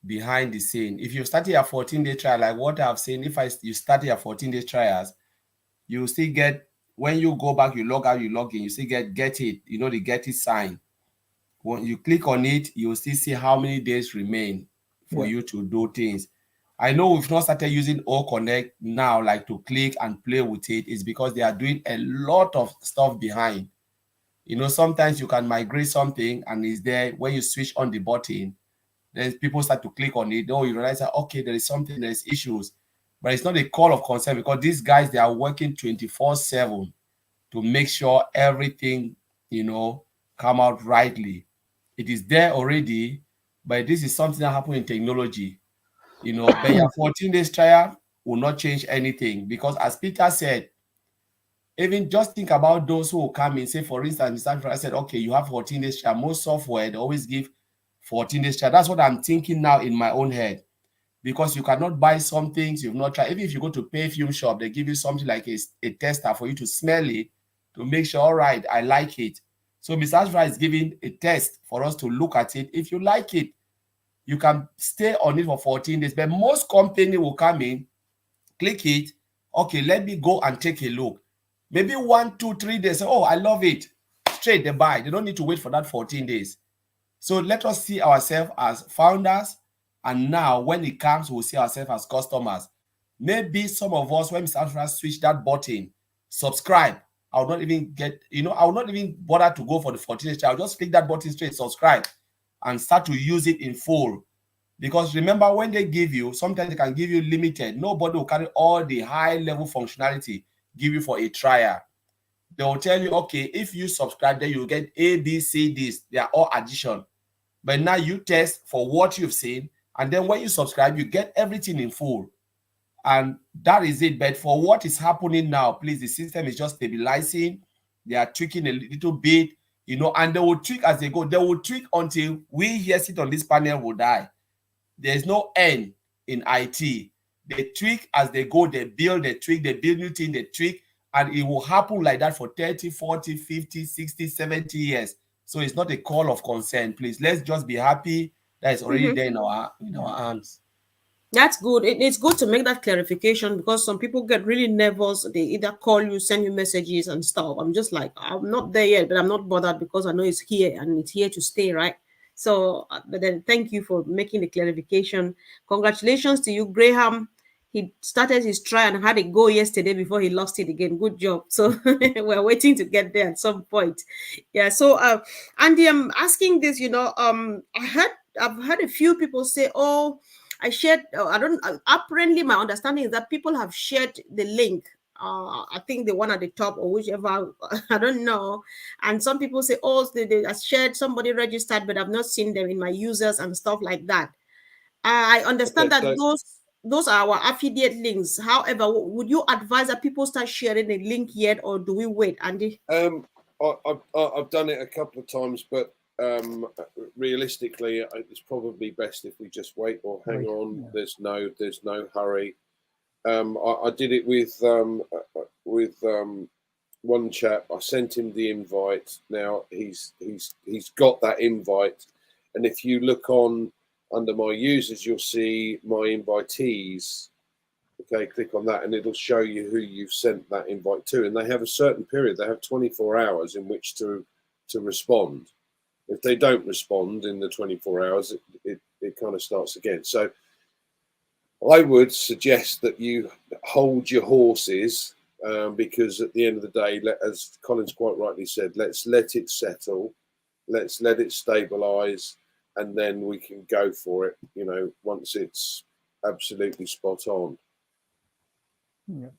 behind the scene. If you start your 14-day trial, like what I've seen, you start your 14-day trials, you still get, when you go back, you log out, you log in, you still get it, the get it sign. When you click on it, you'll still see how many days remain for you to do things. I know we've not started using O Connect now, like to click and play with it. It's because they are doing a lot of stuff behind. Sometimes you can migrate something and it's there. When you switch on the button, then people start to click on it. You realize that, okay, there is something, there is issues. But it's not a call of concern, because these guys, they are working 24/7 to make sure everything, come out rightly. It is there already, but this is something that happened in technology. But your 14 days trial will not change anything, because as Peter said, even just think about those who will come in. Say, for instance, I said, okay, you have 14 days trial. Most software, they always give 14 days trial. That's what I'm thinking now in my own head, because you cannot buy some things you've not tried. Even if you go to perfume shop, they give you something like a tester for you to smell it, to make sure, all right, I like it. So Mr. Ashra is giving a test for us to look at it. If you like it, You can stay on it for 14 days, but most company will come in, click it. Okay, let me go and take a look. Maybe 1, 2, 3 days. Oh, I love it. Straight they buy. They don't need to wait for that 14 days. So let us see ourselves as founders. And now when it comes, we'll see ourselves as customers. Maybe some of us, when Mr. Alfred switch that button, subscribe. I will not even get, I will not even bother to go for the 14 days. I'll just click that button straight, subscribe, and start to use it in full. Because remember, when they give you, sometimes they can give you limited. Nobody will carry all the high level functionality, give you for a trial. They will tell you, okay, if you subscribe, then you'll get A, B, C, Ds. They are all addition. But now you test for what you've seen. And then when you subscribe, you get everything in full. And that is it. But for what is happening now, please, the system is just stabilizing. They are tweaking a little bit, and they will tweak as they go. They will tweak until we here sit on this panel will die. There's no end in IT. They tweak as they go, they build, they tweak, they build new things, they tweak, and it will happen like that for 30, 40, 50, 60, 70 years. So it's not a call of concern, please. Let's just be happy that it's already there in our hands. That's good. It's good to make that clarification, because some people get really nervous. They either call you, send you messages and stuff. I'm just like, I'm not there yet, but I'm not bothered, because I know it's here and it's here to stay, right? So, but then thank you for making the clarification. Congratulations to you, Graham. He started his trial and had it go yesterday before he lost it again. Good job. So we're waiting to get there at some point. Yeah. So, Andy, I'm asking this. I've heard a few people say, "Oh, I shared." Apparently, my understanding is that people have shared the link. I think the one at the top or whichever, I don't know. And some people say, "Oh, they shared, somebody registered, but I've not seen them in my users and stuff like that." I understand that those are our affiliate links. However, would you advise that people start sharing the link yet, or do we wait, Andy? I've done it a couple of times, but realistically, it's probably best if we just wait or hang on. Yeah. There's no hurry. I did it with one chap. I sent him the invite. Now he's got that invite, and if you look under my users, you'll see my invitees. Okay, click on that and it'll show you who you've sent that invite to. And they have a certain period. They have 24 hours in which to respond. If they don't respond in the 24 hours, it kind of starts again. So I would suggest that you hold your horses, because at the end of the day, as Colin's quite rightly said, let's let it settle. Let's let it stabilize. And then we can go for it, once it's absolutely spot on. Yeah.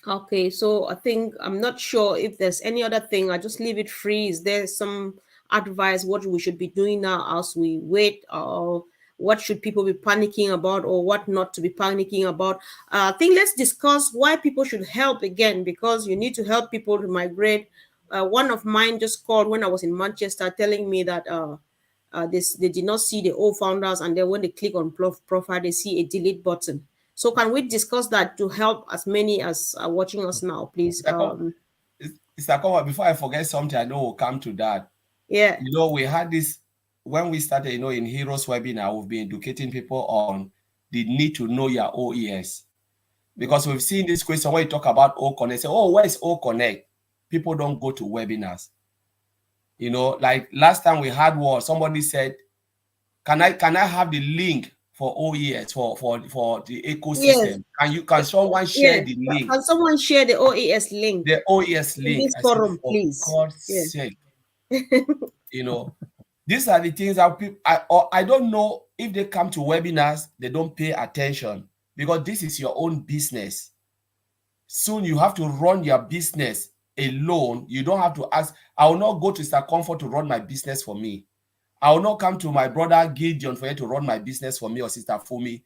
Okay, so I think I'm not sure if there's any other thing. I just leave it free. Is there some advice what we should be doing now as we wait, or what should people be panicking about, or what not to be panicking about? I think let's discuss why people should help again, because you need to help people to migrate. One of mine just called when I was in Manchester, telling me that they did not see the old founders, and then when they click on profile, they see a delete button. So can we discuss that to help as many as are watching us now, please? Before I forget something, I know we'll come to that. Yeah. We had this when we started, in Heroes webinar, we've been educating people on the need to know your OES. Because we've seen this question when you talk about O Connect, say, oh, where is O Connect? People don't go to webinars. Like last time we had one, somebody said, can I have the link for OES for the ecosystem? Yes. Can someone share the link? Can someone share the OES link? The OES link. In this forum, please. For God's sake. These are the things that people, I don't know if they come to webinars, they don't pay attention, because this is your own business. Soon you have to run your business alone. You don't have to ask. I will not go to Mr. Comfort to run my business for me. I will not come to my brother Gideon for you to run my business for me, or Sister Fumi.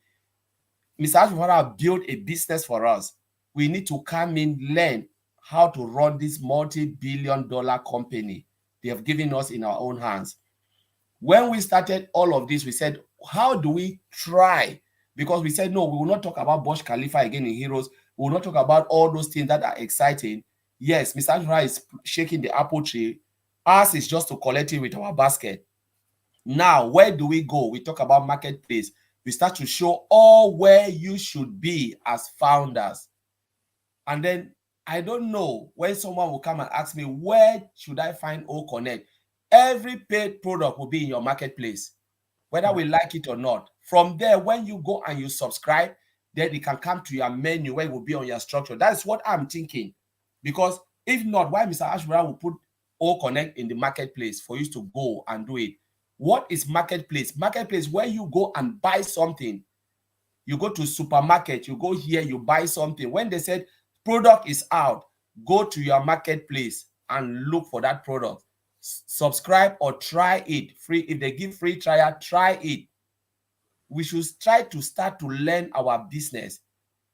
Mr. Ashford built a business for us. We need to come in, learn how to run this multi-billion-dollar company they have given us in our own hands. When we started all of this, we said, how do we try? Because we said, no, we will not talk about Burj Khalifa again in Heroes. We will not talk about all those things that are exciting. Yes, Mr. Ashford is shaking the apple tree. Ours is just to collect it with our basket. Now, where do we go? We talk about marketplace. We start to show all where you should be as founders. And then I don't know when someone will come and ask me, where should I find O Connect? Every paid product will be in your marketplace, whether we like it or not. From there, when you go and you subscribe, then it can come to your menu where it will be on your structure. That's what I'm thinking. Because if not, why Mr. Ashbara will put O Connect in the marketplace for you to go and do it? What is marketplace? Marketplace where you go and buy something. You go to supermarket, you go here, you buy something. When they said product is out, go to your marketplace and look for that product. Subscribe or try it free. If they give free trial, try it. We should try to start to learn our business.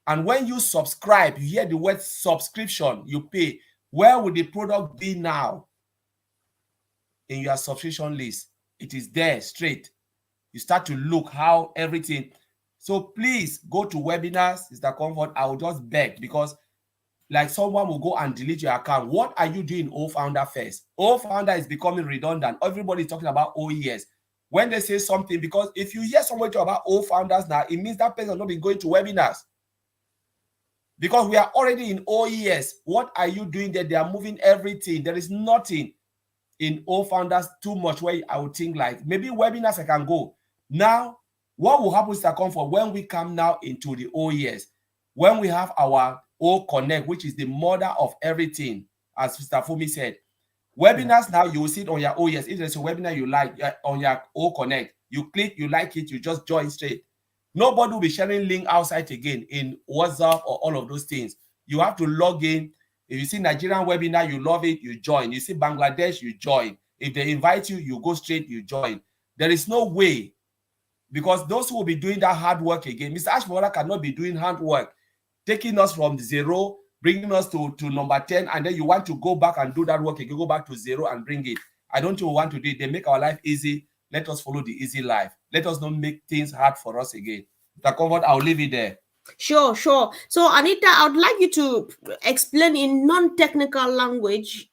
And when you subscribe, you hear the word subscription, you pay. Where will the product be now? In your subscription list. It is there straight. You start to look how everything. So please go to webinars, Mr. Comfort. I will just beg, because like someone will go and delete your account. What are you doing O-Founder first? O-Founder is becoming redundant. Everybody is talking about OES. When they say something, because if you hear someone talk about O-Founders now, it means that person has not been going to webinars. Because we are already in OES. What are you doing there? They are moving everything. There is nothing in O-Founders too much where I would think like, maybe webinars I can go. Now, what will happen, Mr. Comfort, when we come now into the OES? When we have our O Connect, which is the mother of everything, as Mr. Fumi said. Webinars now, you will see it on your OES. If there's a webinar you like on your O Connect, you click, you like it, you just join straight. Nobody will be sharing link outside again in WhatsApp or all of those things. You have to log in. If you see Nigerian webinar, you love it, you join. You see Bangladesh, you join. If they invite you, you go straight, you join. There is no way, because those who will be doing that hard work again, Mr. Ashbora cannot be doing hard work, taking us from 0, bringing us to number 10, and then you want to go back and do that work again, go back to 0 and bring it. I don't think we want to do it. They make our life easy. Let us follow the easy life. Let us not make things hard for us again. Mr. Comfort, I'll leave it there. Sure. So, Anita, I would like you to explain in non-technical language,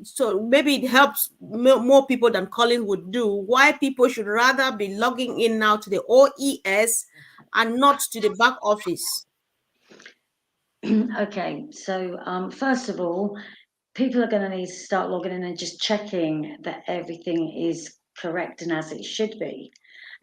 so maybe it helps more people than Colin would do, why people should rather be logging in now to the OES and not to the back office. Okay, so first of all, people are going to need to start logging in and just checking that everything is correct and as it should be.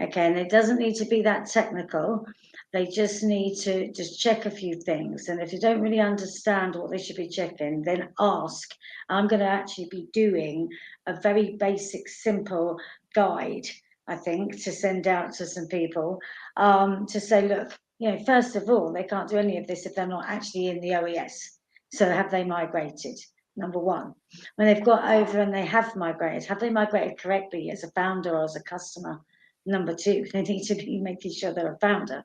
Okay, and it doesn't need to be that technical. They just need to just check a few things. And if you don't really understand what they should be checking, then ask. I'm going to actually be doing a very basic, simple guide, I think, to send out to some people to say, look, you know, first of all, they can't do any of this if they're not actually in the OES. So have they migrated? Number one. When they've got over and they have they migrated correctly as a founder or as a customer? Number two, they need to be making sure they're a founder.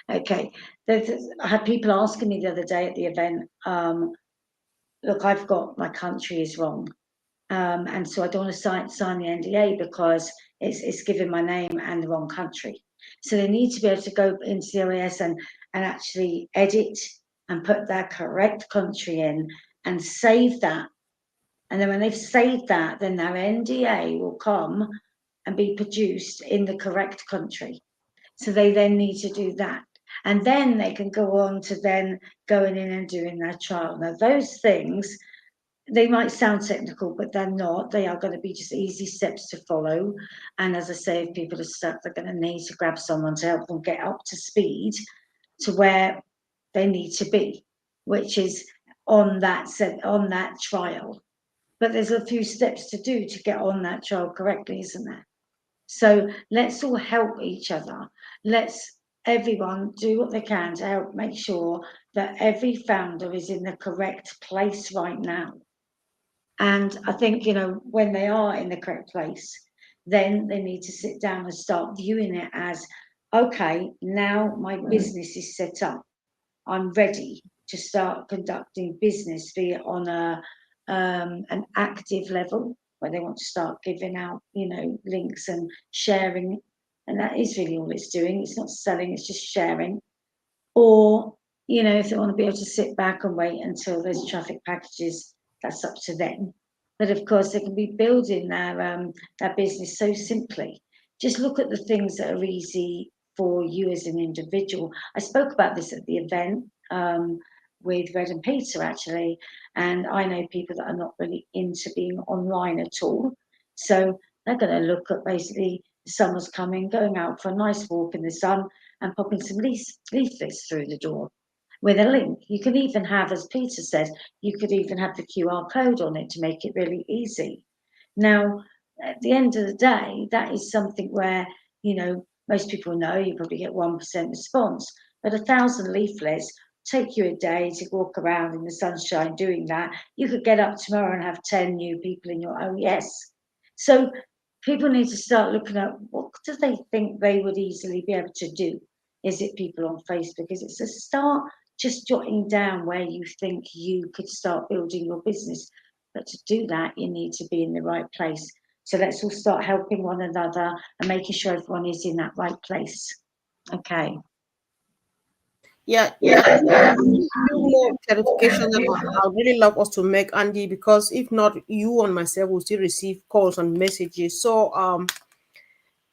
Okay, I had people asking me the other day at the event, look, I've got, my country is wrong. And so I don't want to sign the NDA because it's giving my name and the wrong country. So they need to be able to go into the OES and actually edit and put their correct country in and save that. And then when they've saved that, then their NDA will come and be produced in the correct country. So they then need to do that. And then they can go on to then going in and doing their trial. Now, those things, they might sound technical, but they're not. They are going to be just easy steps to follow. And as I say, if people are stuck, they're going to need to grab someone to help them get up to speed to where they need to be, which is on that trial. But there's a few steps to do to get on that trial correctly, isn't there? So let's all help each other. Let's everyone do what they can to help make sure that every founder is in the correct place right now. And I think, you know, when they are in the correct place, then they need to sit down and start viewing it as, okay, now my business is set up. I'm ready to start conducting business, be it on an active level, where they want to start giving out, you know, links and sharing. And that is really all it's doing. It's not selling, it's just sharing. Or, you know, if they want to be able to sit back and wait until there's traffic packages, that's up to them. But of course, they can be building their business so simply. Just look at the things that are easy for you as an individual. I spoke about this at the event with Red and Peter, actually, and I know people that are not really into being online at all. So they're going to look at basically the summer's coming, going out for a nice walk in the sun and popping some leaflets through the door with a link. You can even have, as Peter said, you could even have the QR code on it to make it really easy. Now, at the end of the day, that is something where, you know, most people know you probably get 1% response, but 1,000 leaflets take you a day to walk around in the sunshine doing that. You could get up tomorrow and have 10 new people in your OES. So people need to start looking at what do they think they would easily be able to do? Is it people on Facebook? Is it a start just jotting down where you think you could start building your business? But to do that, you need to be in the right place. So let's all start helping one another and making sure everyone is in that right place. Okay. Yeah. More clarification that I would really love us to make, Andy, because if not, you and myself will still receive calls and messages. So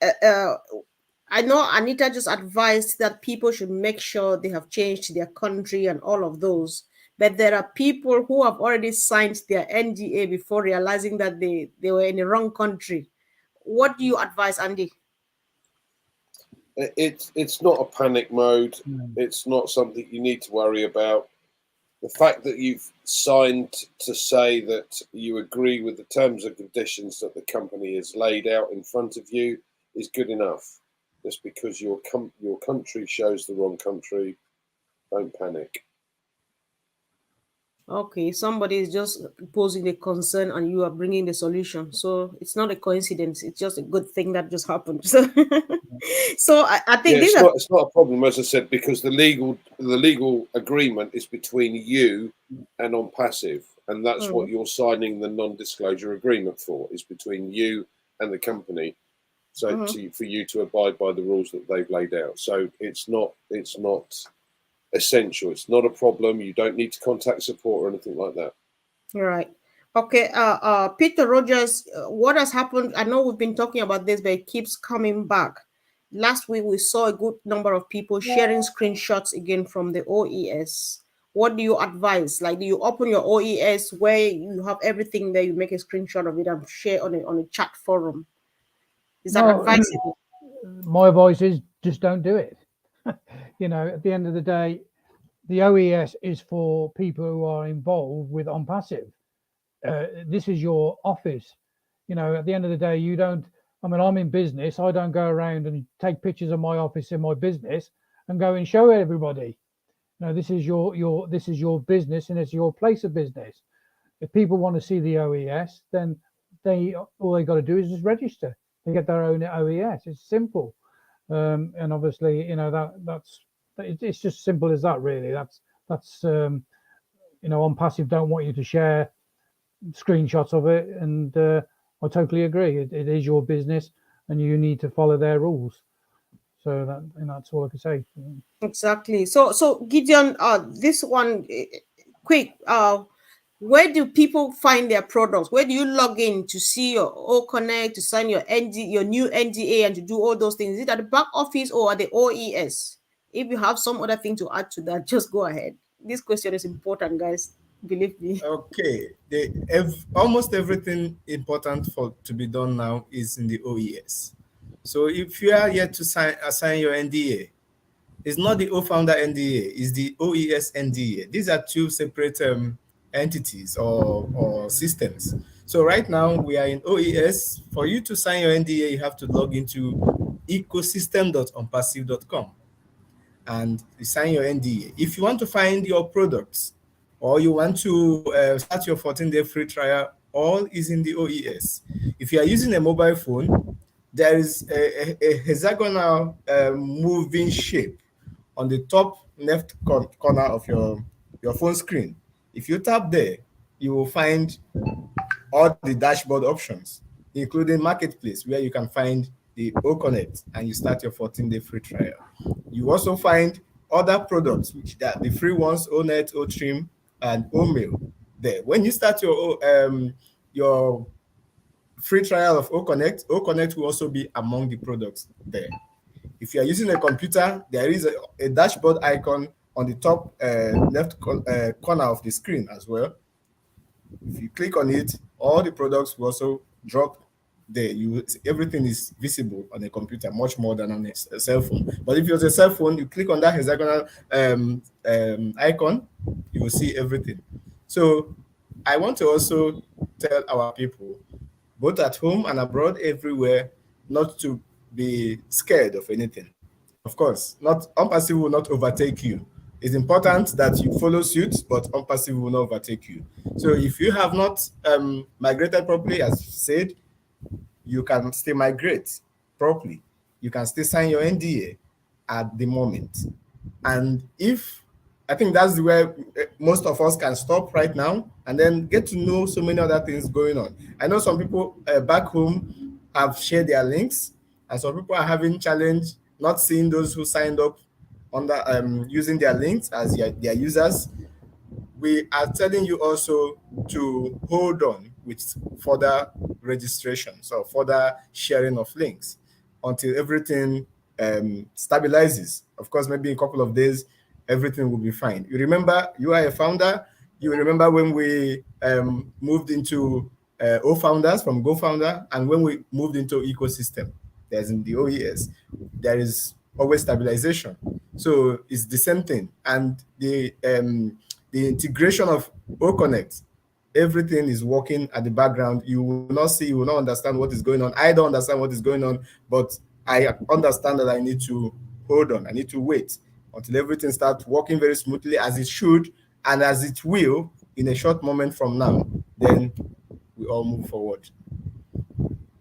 I know Anita just advised that people should make sure they have changed their country and all of those. But there are people who have already signed their NDA before realizing that they were in the wrong country. What do you advise, Andy? It's not a panic mode. It's not something you need to worry about. The fact that you've signed to say that you agree with the terms and conditions that the company has laid out in front of you is good enough. Just because your country shows the wrong country, don't panic. Okay, somebody is just posing a concern and you are bringing the solution. So it's not a coincidence. It's just a good thing that just happened. So, I think it's not a problem, as I said, because the legal agreement is between you and ONPASSIVE, and that's what you're signing the non-disclosure agreement for. Is between you and the company. So for you to abide by the rules that they've laid out. So it's not essential. It's not a problem. You don't need to contact support or anything like that. All right. Okay. Peter Rogers, what has happened? I know we've been talking about this, but it keeps coming back. Last week, we saw a good number of people sharing screenshots again from the OES. What do you advise? Like, do you open your OES where you have everything there, you make a screenshot of it and share on a chat forum? Is that advisable? My advice is just don't do it. You know, at the end of the day, the OES is for people who are involved with ONPASSIVE. This is your office. You know, at the end of the day, you don't. I mean, I'm in business. I don't go around and take pictures of my office in my business and go and show everybody. No, this is your business and it's your place of business. If people want to see the OES, then all they got to do is just register. They get their own OES. It's simple, and obviously, you know it's just simple as that. Really, that's you know, ONPASSIVE don't want you to share screenshots of it, and I totally agree. It is your business, and you need to follow their rules. So that's all I can say. Exactly. So Gideon, this one, quick. Where do people find their products? Where do you log in to see your OConnect, to sign your new NDA, and to do all those things? Is it at the back office or at the OES? If you have some other thing to add to that, just go ahead. This question is important, guys. Believe me. Okay. Almost everything important to be done now is in the OES. So if you are yet to assign your NDA, it's not the O-Founder NDA, it's the OES NDA. These are two separate entities or systems. So right now we are in OES. For you to sign your NDA, you have to log into ecosystem.onpassive.com and you sign your NDA. If you want to find your products or you want to start your 14-day free trial, all is in the OES. If you are using a mobile phone, there is a hexagonal moving shape on the top left corner of your phone screen. If you tap there, you will find all the dashboard options, including Marketplace, where you can find the OConnect and you start your 14-day free trial. You also find other products, which are the free ones, ONET, OTrim, and OMail there. When you start your your free trial of OConnect. OConnect will also be among the products there. If you are using a computer, there is a dashboard icon on the top left corner of the screen as well. If you click on it, all the products will also drop there. Everything is visible on a computer much more than on a cell phone. But if it's a cell phone, you click on that hexagonal icon, you will see everything. So I want to also tell our people, both at home and abroad, everywhere, not to be scared of anything. Of course, not ONPASSIVE will not overtake you. It's important that you follow suit, but ONPASSIVE will not overtake you. So if you have not migrated properly, as said, you can still migrate properly. You can still sign your NDA at the moment. And I think that's where most of us can stop right now and then get to know so many other things going on. I know some people back home have shared their links, and some people are having challenge not seeing those who signed up under using their links as their users. We are telling you also to hold on with further registrations or further sharing of links until everything stabilizes. Of course, maybe in a couple of days, everything will be fine. You remember, you are a founder. You remember when we moved into O-Founders from GoFounder, and when we moved into ecosystem, there's in the OES, there is always stabilization. So it's the same thing. And the integration of OConnect, everything is working at the background. You will not see, you will not understand what is going on. I don't understand what is going on, but I understand that I need to hold on. I need to wait until everything starts working very smoothly as it should and as it will in a short moment from now. Then we all move forward.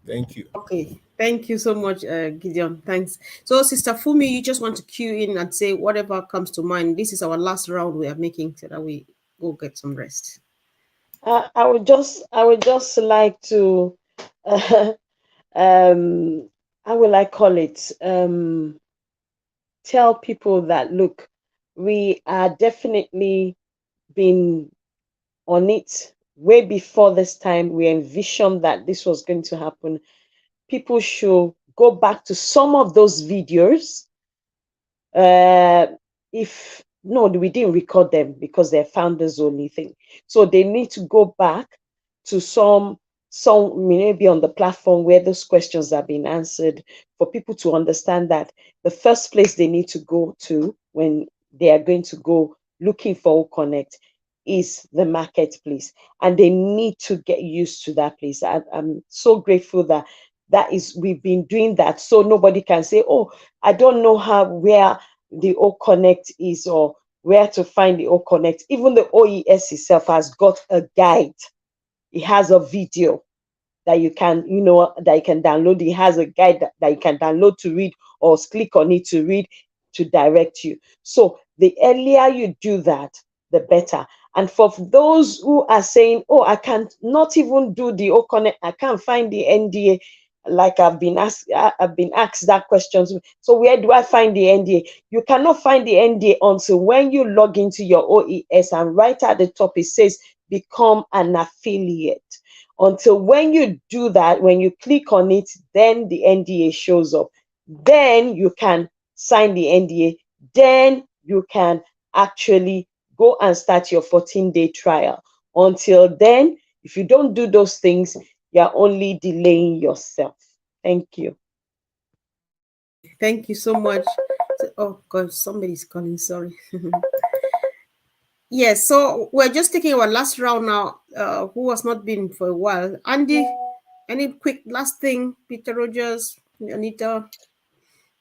Thank you. Okay, thank you so much, Gideon. Thanks. So, Sister Fumi, you just want to cue in and say whatever comes to mind. This is our last round we are making so that we go get some rest. I would just like to, how will I call it? Tell people that, look, we are definitely been on it way before this time. We envisioned that this was going to happen. People should go back to some of those videos. If no, we didn't record them because they're founders only thing. So they need to go back to some maybe on the platform where those questions are being answered, for people to understand that the first place they need to go to when they are going to go looking for Connect is the marketplace, and they need to get used to that place. I'm so grateful that is, we've been doing that, so nobody can say, oh, I don't know where the OConnect is or where to find the OConnect. Even the OES itself has got a guide. It has a video that you can, that you can download. It has a guide that you can download to read or click on it to read, to direct you. So the earlier you do that, the better. And for those who are saying, oh, I can't not even do the OConnect, I can't find the NDA, like I've been asked that question. So where do I find the NDA? You cannot find the NDA until when you log into your OES, and right at the top it says become an affiliate. Until when you do that, when you click on it, then the NDA shows up. Then you can sign the NDA. Then you can actually go and start your 14-day trial. Until then, if you don't do those things, you're only delaying yourself. Thank you. Thank you so much. Oh God, somebody's calling, sorry. Yes, so we're just taking our last round now, who has not been for a while. Andy, any quick last thing? Peter Rogers, Anita?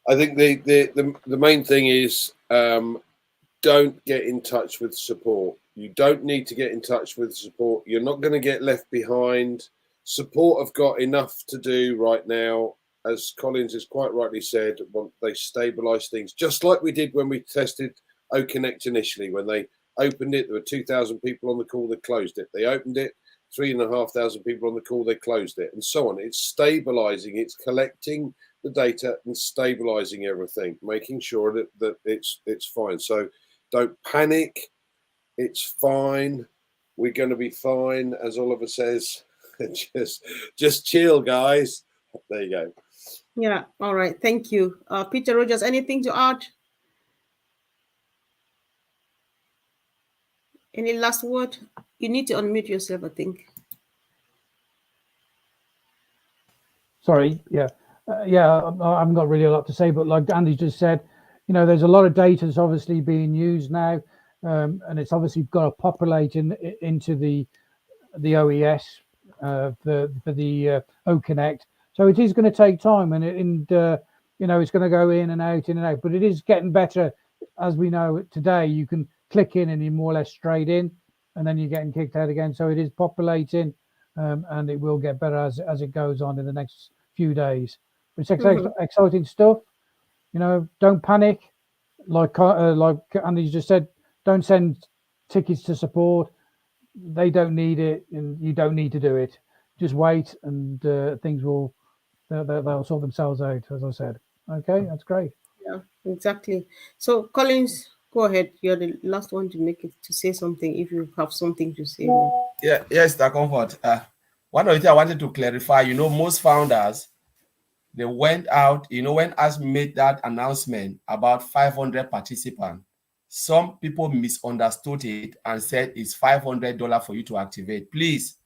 I think the main thing is don't get in touch with support. You don't need to get in touch with support. You're not going to get left behind. Support have got enough to do right now. As Collins has quite rightly said, they stabilize things, just like we did when we tested OConnect initially. When they opened it, there were 2,000 people on the call, they closed it. They opened it, 3,500 people on the call, they closed it, and so on. It's stabilizing, it's collecting the data and stabilizing everything, making sure that it's fine. So don't panic. It's fine. We're going to be fine, as Oliver says. just chill, guys. There you go. Yeah. All right. Thank you. Peter Rogers, anything to add? Any last word? You need to unmute yourself, I think. Sorry, yeah. I haven't got really a lot to say, but like Andy just said, there's a lot of data that's obviously being used now, and it's obviously got to populate into the OES for the OConnect. So it is going to take time, and it's going to go in and out, but it is getting better. As we know today, you can click in and you're more or less straight in, and then you're getting kicked out again. So it is populating, and it will get better as it goes on in the next few days. It's exciting stuff. Don't panic. Like Andy just said, don't send tickets to support. They don't need it, and you don't need to do it. Just wait, and things will they'll sort themselves out. As I said. Okay, that's great. Yeah, exactly. So, Collins, go ahead. You're the last one to say something if you have something to say. Yeah, yes, the comfort. One of the things I wanted to clarify, most founders, they went out, when us made that announcement about 500 participants, some people misunderstood it and said it's $500 for you to activate. Please,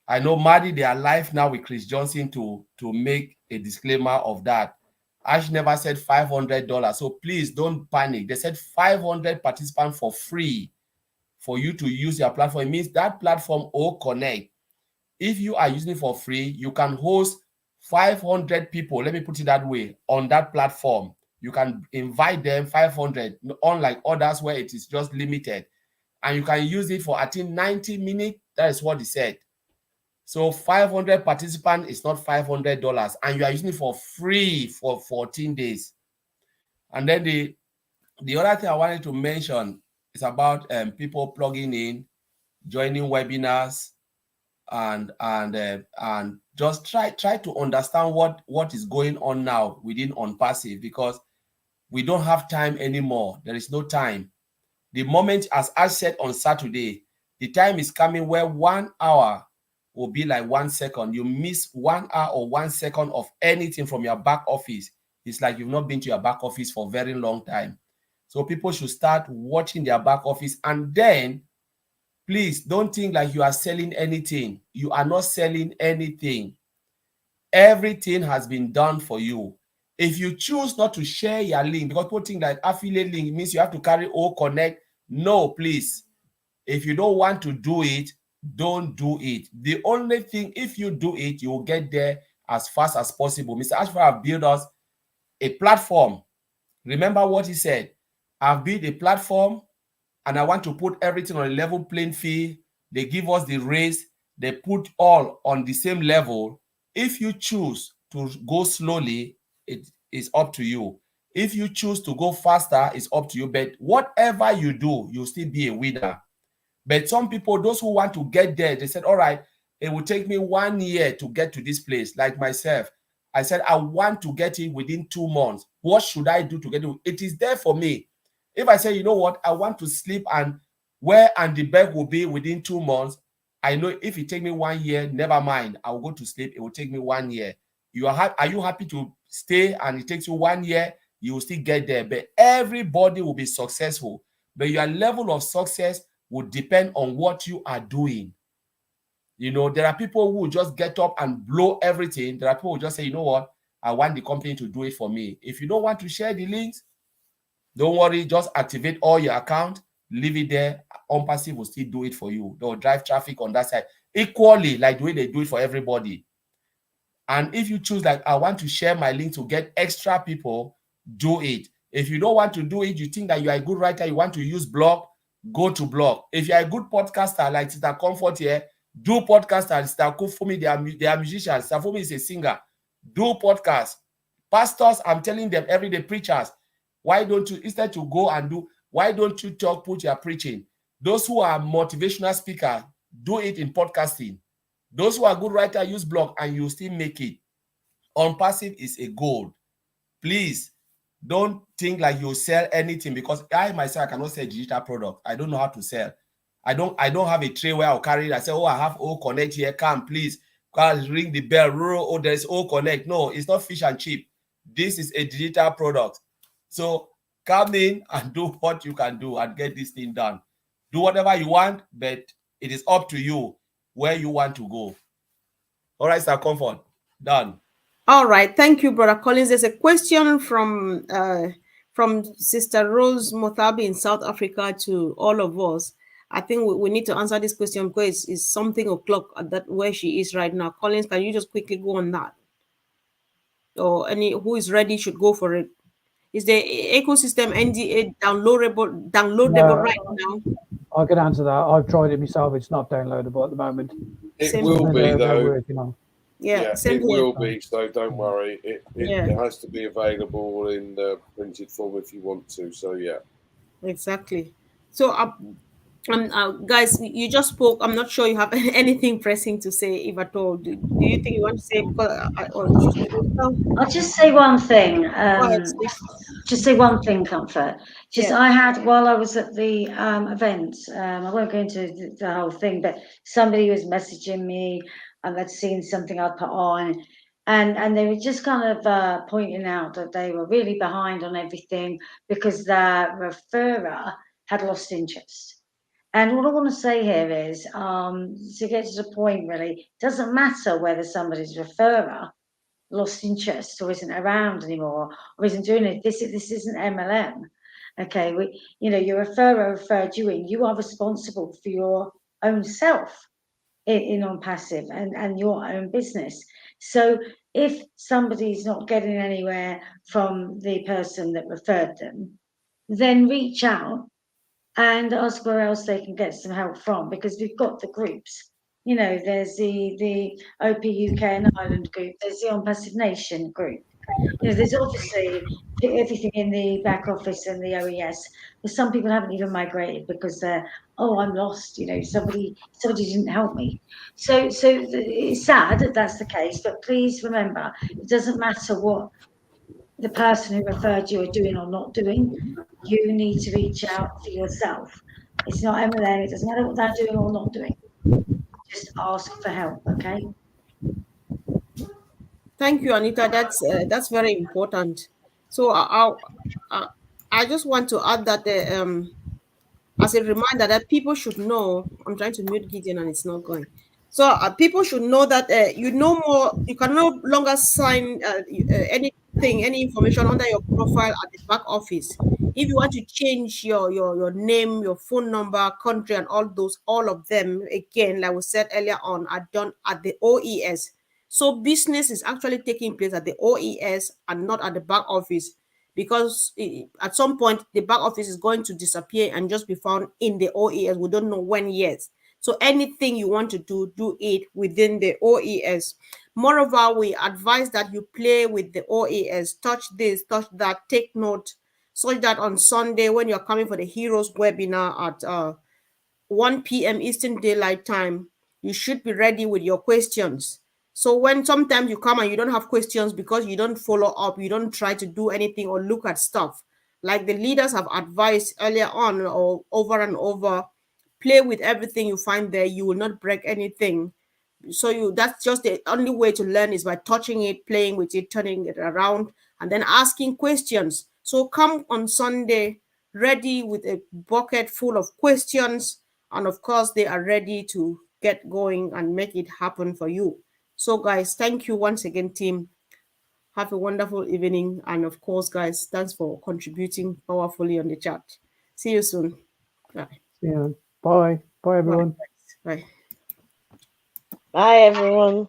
I know Maddie, they are live now with Chris Johnson to make a disclaimer of that. Ash never said $500, so please don't panic. They said 500 participants for free for you to use your platform. It means that platform OConnect, if you are using it for free, you can host 500 people, let me put it that way, on that platform. You can invite them 500, unlike others where it is just limited. And you can use it for, I think, 90 minutes. That is what he said. So 500 participants is not $500, and you are using it for free for 14 days. And then the other thing I wanted to mention is about people plugging in, joining webinars, and just try to understand what is going on now within ONPASSIVE, because we don't have time anymore. There is no time. The moment, as I said on Saturday, the time is coming where 1 hour will be like 1 second. You miss 1 hour or 1 second of anything from your back office, it's like you've not been to your back office for a very long time. So people should start watching their back office, and then please don't think like you are selling anything. You are not selling anything. Everything has been done for you. If you choose not to share your link, because people think like affiliate link means you have to carry OConnect. No, please. If you don't want to do it, don't do it. The only thing, if you do it, you will get there as fast as possible. Mr. Ashford have built us a platform. Remember what he said. I've built a platform, and I want to put everything on a level playing field. They give us the race. They put all on the same level. If you choose to go slowly, it is up to you. If you choose to go faster, it's up to you. But whatever you do, you'll still be a winner. But some people, those who want to get there, they said, all right, it will take me 1 year to get to this place. Like myself, I said, I want to get it within 2 months. What should I do to get it? It is there for me. If I say, you know what, I want to sleep and where and the bed will be within 2 months, I know if it take me 1 year, never mind, I will go to sleep. It will take me 1 year. Are you happy to stay and it takes you 1 year? You will still get there. But everybody will be successful. But your level of success would depend on what you are doing. There are people who just get up and blow everything. There are people who just say, you know what, I want the company to do it for me. If you don't want to share the links, don't worry, just activate all your account, leave it there. ONPASSIVE will still do it for you. They'll drive traffic on that side equally, like the way they do it for everybody. And if you choose, like, I want to share my link to get extra people, do it. If you don't want to do it, you think that you are a good writer, you want to use blog, go to blog. If you're a good podcaster, like Sister Comfort here, do podcast. And Sister Kufumi, they are musicians. Sister Kufumi is a singer. Do podcast. Pastors, I'm telling them every day, preachers, why don't you, instead to go and do, why don't you put your preaching? Those who are motivational speakers, do it in podcasting. Those who are good writers, use blog, and you still make it. ONPASSIVE is a gold. Please, don't think like you sell anything, because I myself, I cannot sell digital product. I don't know how to sell. I don't have a tray where I'll carry it. I say, oh, I have O Connect here. Come, please. Come ring the bell. Oh, there's O Connect. No, it's not fish and chip. This is a digital product. So come in and do what you can do and get this thing done. Do whatever you want, but it is up to you where you want to go. All right, Sir Comfort. Done. All right. Thank you, Brother Collins. There's a question from Sister Rose Mothabi in South Africa to all of us. I think we need to answer this question because it's something o'clock at that where she is right now. Collins, can you just quickly go on that? Or who is ready should go for it. Is the ecosystem NDA downloadable right now? I can answer that. I've tried it myself. It's not downloadable at the moment. It will be, though. Working on. Yeah, it will be. So don't worry. It has to be available in the printed form if you want to. So yeah. Exactly. So guys, you just spoke. I'm not sure you have anything pressing to say, if at all. Do you think you want to say? I'll just say one thing. Just say one thing, Comfort. I had, while I was at the event, I won't go into the whole thing, but somebody was messaging me and they'd seen something I put on, and they were just kind of pointing out that they were really behind on everything because their referrer had lost interest. And what I want to say here is, to get to the point, really, it doesn't matter whether somebody's referrer lost interest or isn't around anymore or isn't doing it. This isn't MLM. Okay, your referrer referred you in. You are responsible for your own self in ONPASSIVE and your own business. So if somebody's not getting anywhere from the person that referred them, then reach out and ask where else they can get some help from, because we've got the groups. There's the OP UK and Ireland group, there's the ONPASSIVE Nation group. There's obviously everything in the back office and the OES, but some people haven't even migrated because they're, I'm lost, somebody didn't help me. So it's sad that that's the case, but please remember, it doesn't matter what the person who referred you are doing or not doing. You need to reach out for yourself. It's not MLM. It doesn't matter what they're doing or not doing. Just ask for help, okay? Thank you, Anita. That's very important. So I just want to add that as a reminder that people should know. I'm trying to mute Gideon and it's not going. So people should know that more. You can no longer sign any information under your profile at the back office. If you want to change your name, your phone number, country, and all of them, again, like we said earlier on, are done at the OES. So business is actually taking place at the OES and not at the back office, because at some point the back office is going to disappear and just be found in the OES. We don't know when yet. So anything you want to do it within the OES. Moreover, we advise that you play with the OES, touch this, touch that, take note, such that on Sunday when you're coming for the Heroes webinar at 1 p.m. Eastern Daylight Time, you should be ready with your questions. So when sometimes you come and you don't have questions because you don't follow up, you don't try to do anything or look at stuff, like the leaders have advised earlier on or over and over, play with everything you find there. You will not break anything. So that's just the only way to learn, is by touching it, playing with it, turning it around, and then asking questions. So come on Sunday ready with a bucket full of questions, and of course they are ready to get going and make it happen for you. So guys, thank you once again, team. Have a wonderful evening, and of course, guys, thanks for contributing powerfully on the chat. See you soon. Bye. Yeah. Bye everyone. Bye. Bye everyone.